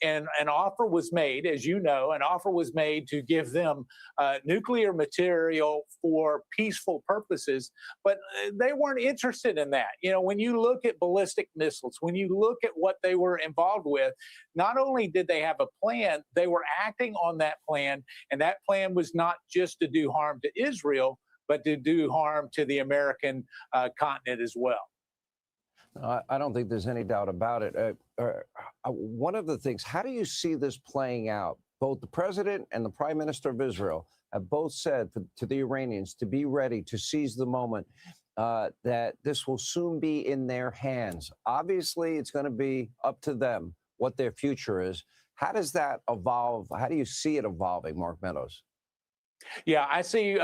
an offer was made, as you know, an offer was made to give them nuclear material for peaceful purposes, but they weren't interested in that. You know, when you look at ballistic missiles, when you look at what they were involved with, not only did they have a plan, they were acting on that plan, and that plan was not just to do harm to Israel, but to do harm to the American continent as well. I don't think there's any doubt about it. One of the things, how do you see this playing out? Both the president and the prime minister of Israel have both said to the Iranians to be ready to seize the moment, that this will soon be in their hands. Obviously, it's going to be up to them what their future is. How does that evolve? How do you see it evolving, Mark Meadows? Yeah, I see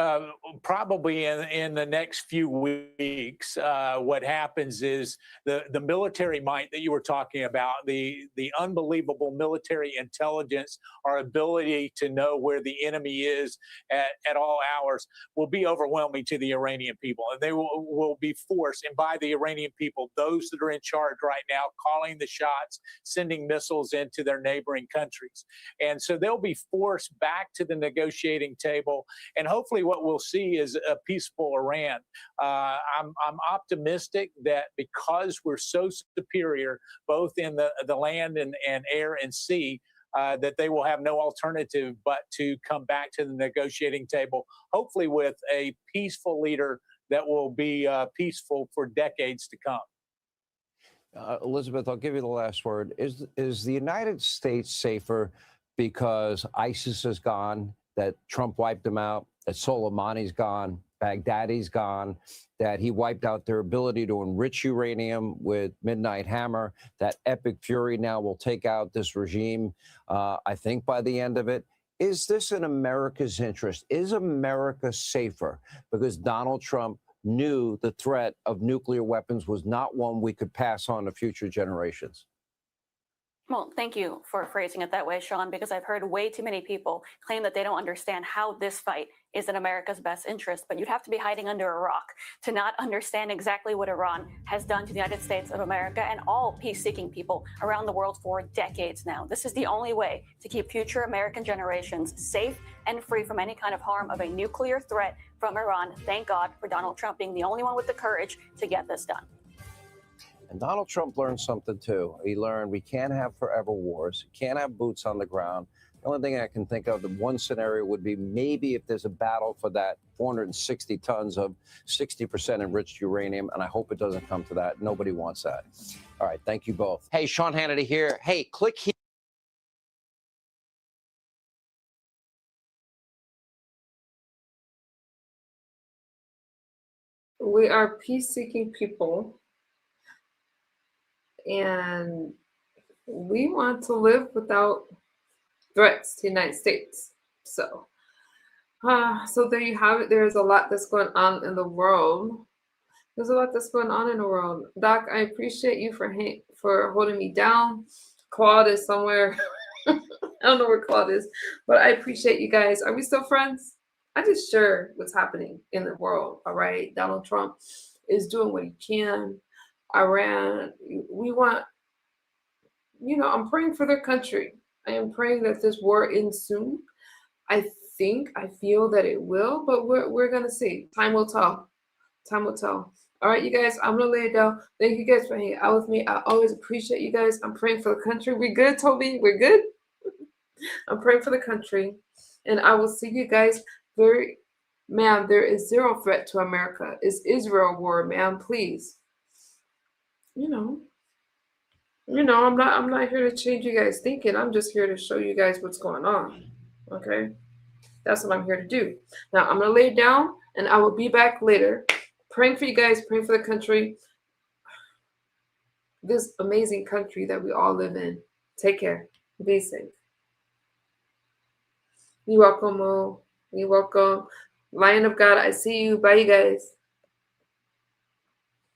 probably in the next few weeks, what happens is the military might that you were talking about, the unbelievable military intelligence, our ability to know where the enemy is at all hours will be overwhelming to the Iranian people. And they will be forced, and by the Iranian people, those that are in charge right now, calling the shots, sending missiles into their neighboring countries. And so they'll be forced back to the negotiating table. And hopefully what we'll see is a peaceful Iran. I'm optimistic that because we're so superior, both in the land and air and sea, that they will have no alternative but to come back to the negotiating table, hopefully with a peaceful leader that will be peaceful for decades to come. Elizabeth, I'll give you the last word. Is the United States safer because ISIS is gone, that Trump wiped them out, that Soleimani's gone, Baghdadi's gone, that he wiped out their ability to enrich uranium with Midnight Hammer, that Epic Fury now will take out this regime, I think, by the end of it? Is this in America's interest? Is America safer because Donald Trump knew the threat of nuclear weapons was not one we could pass on to future generations? Well, thank you for phrasing it that way, Sean, because I've heard way too many people claim that they don't understand how this fight is in America's best interest. But you'd have to be hiding under a rock to not understand exactly what Iran has done to the United States of America and all peace-seeking people around the world for decades now. This is the only way to keep future American generations safe and free from any kind of harm of a nuclear threat from Iran. Thank God for Donald Trump being the only one with the courage to get this done. And Donald Trump learned something, too. He learned we can't have forever wars, can't have boots on the ground. The only thing I can think of, the one scenario would be maybe if there's a battle for that 460 tons of 60% enriched uranium, and I hope it doesn't come to that. Nobody wants that. All right, thank you both. Hey, Sean Hannity here. Hey, click here. We are peace-seeking people, and we want to live without threats to the United States. So So there you have it. There's a lot that's going on in the world. There's a lot that's going on in the world. Doc, I appreciate you for holding me down. Claude is somewhere. I don't know where Claude is, but I appreciate you guys. Are we still friends? I just share what's happening in the world. All right. Donald Trump is doing what he can. Iran, we want, I'm praying for their country. I am praying that this war ends soon. I feel that it will, but we're gonna see. Time will tell. Time will tell. All right, you guys, I'm gonna lay it down. Thank you guys for hanging out with me. I always appreciate you guys. I'm praying for the country. We good, Toby? We're good? I'm praying for the country. And I will see you guys ma'am, there is zero threat to America. It's Israel war, ma'am, please. I'm not here to change you guys' thinking. I'm just here to show you guys what's going on. Okay? That's what I'm here to do. Now I'm gonna lay it down and I will be back later. Praying for you guys, praying for the country. This amazing country that we all live in. Take care. Be safe. You're welcome, Mo. You're welcome. Lion of God, I see you. Bye, you guys.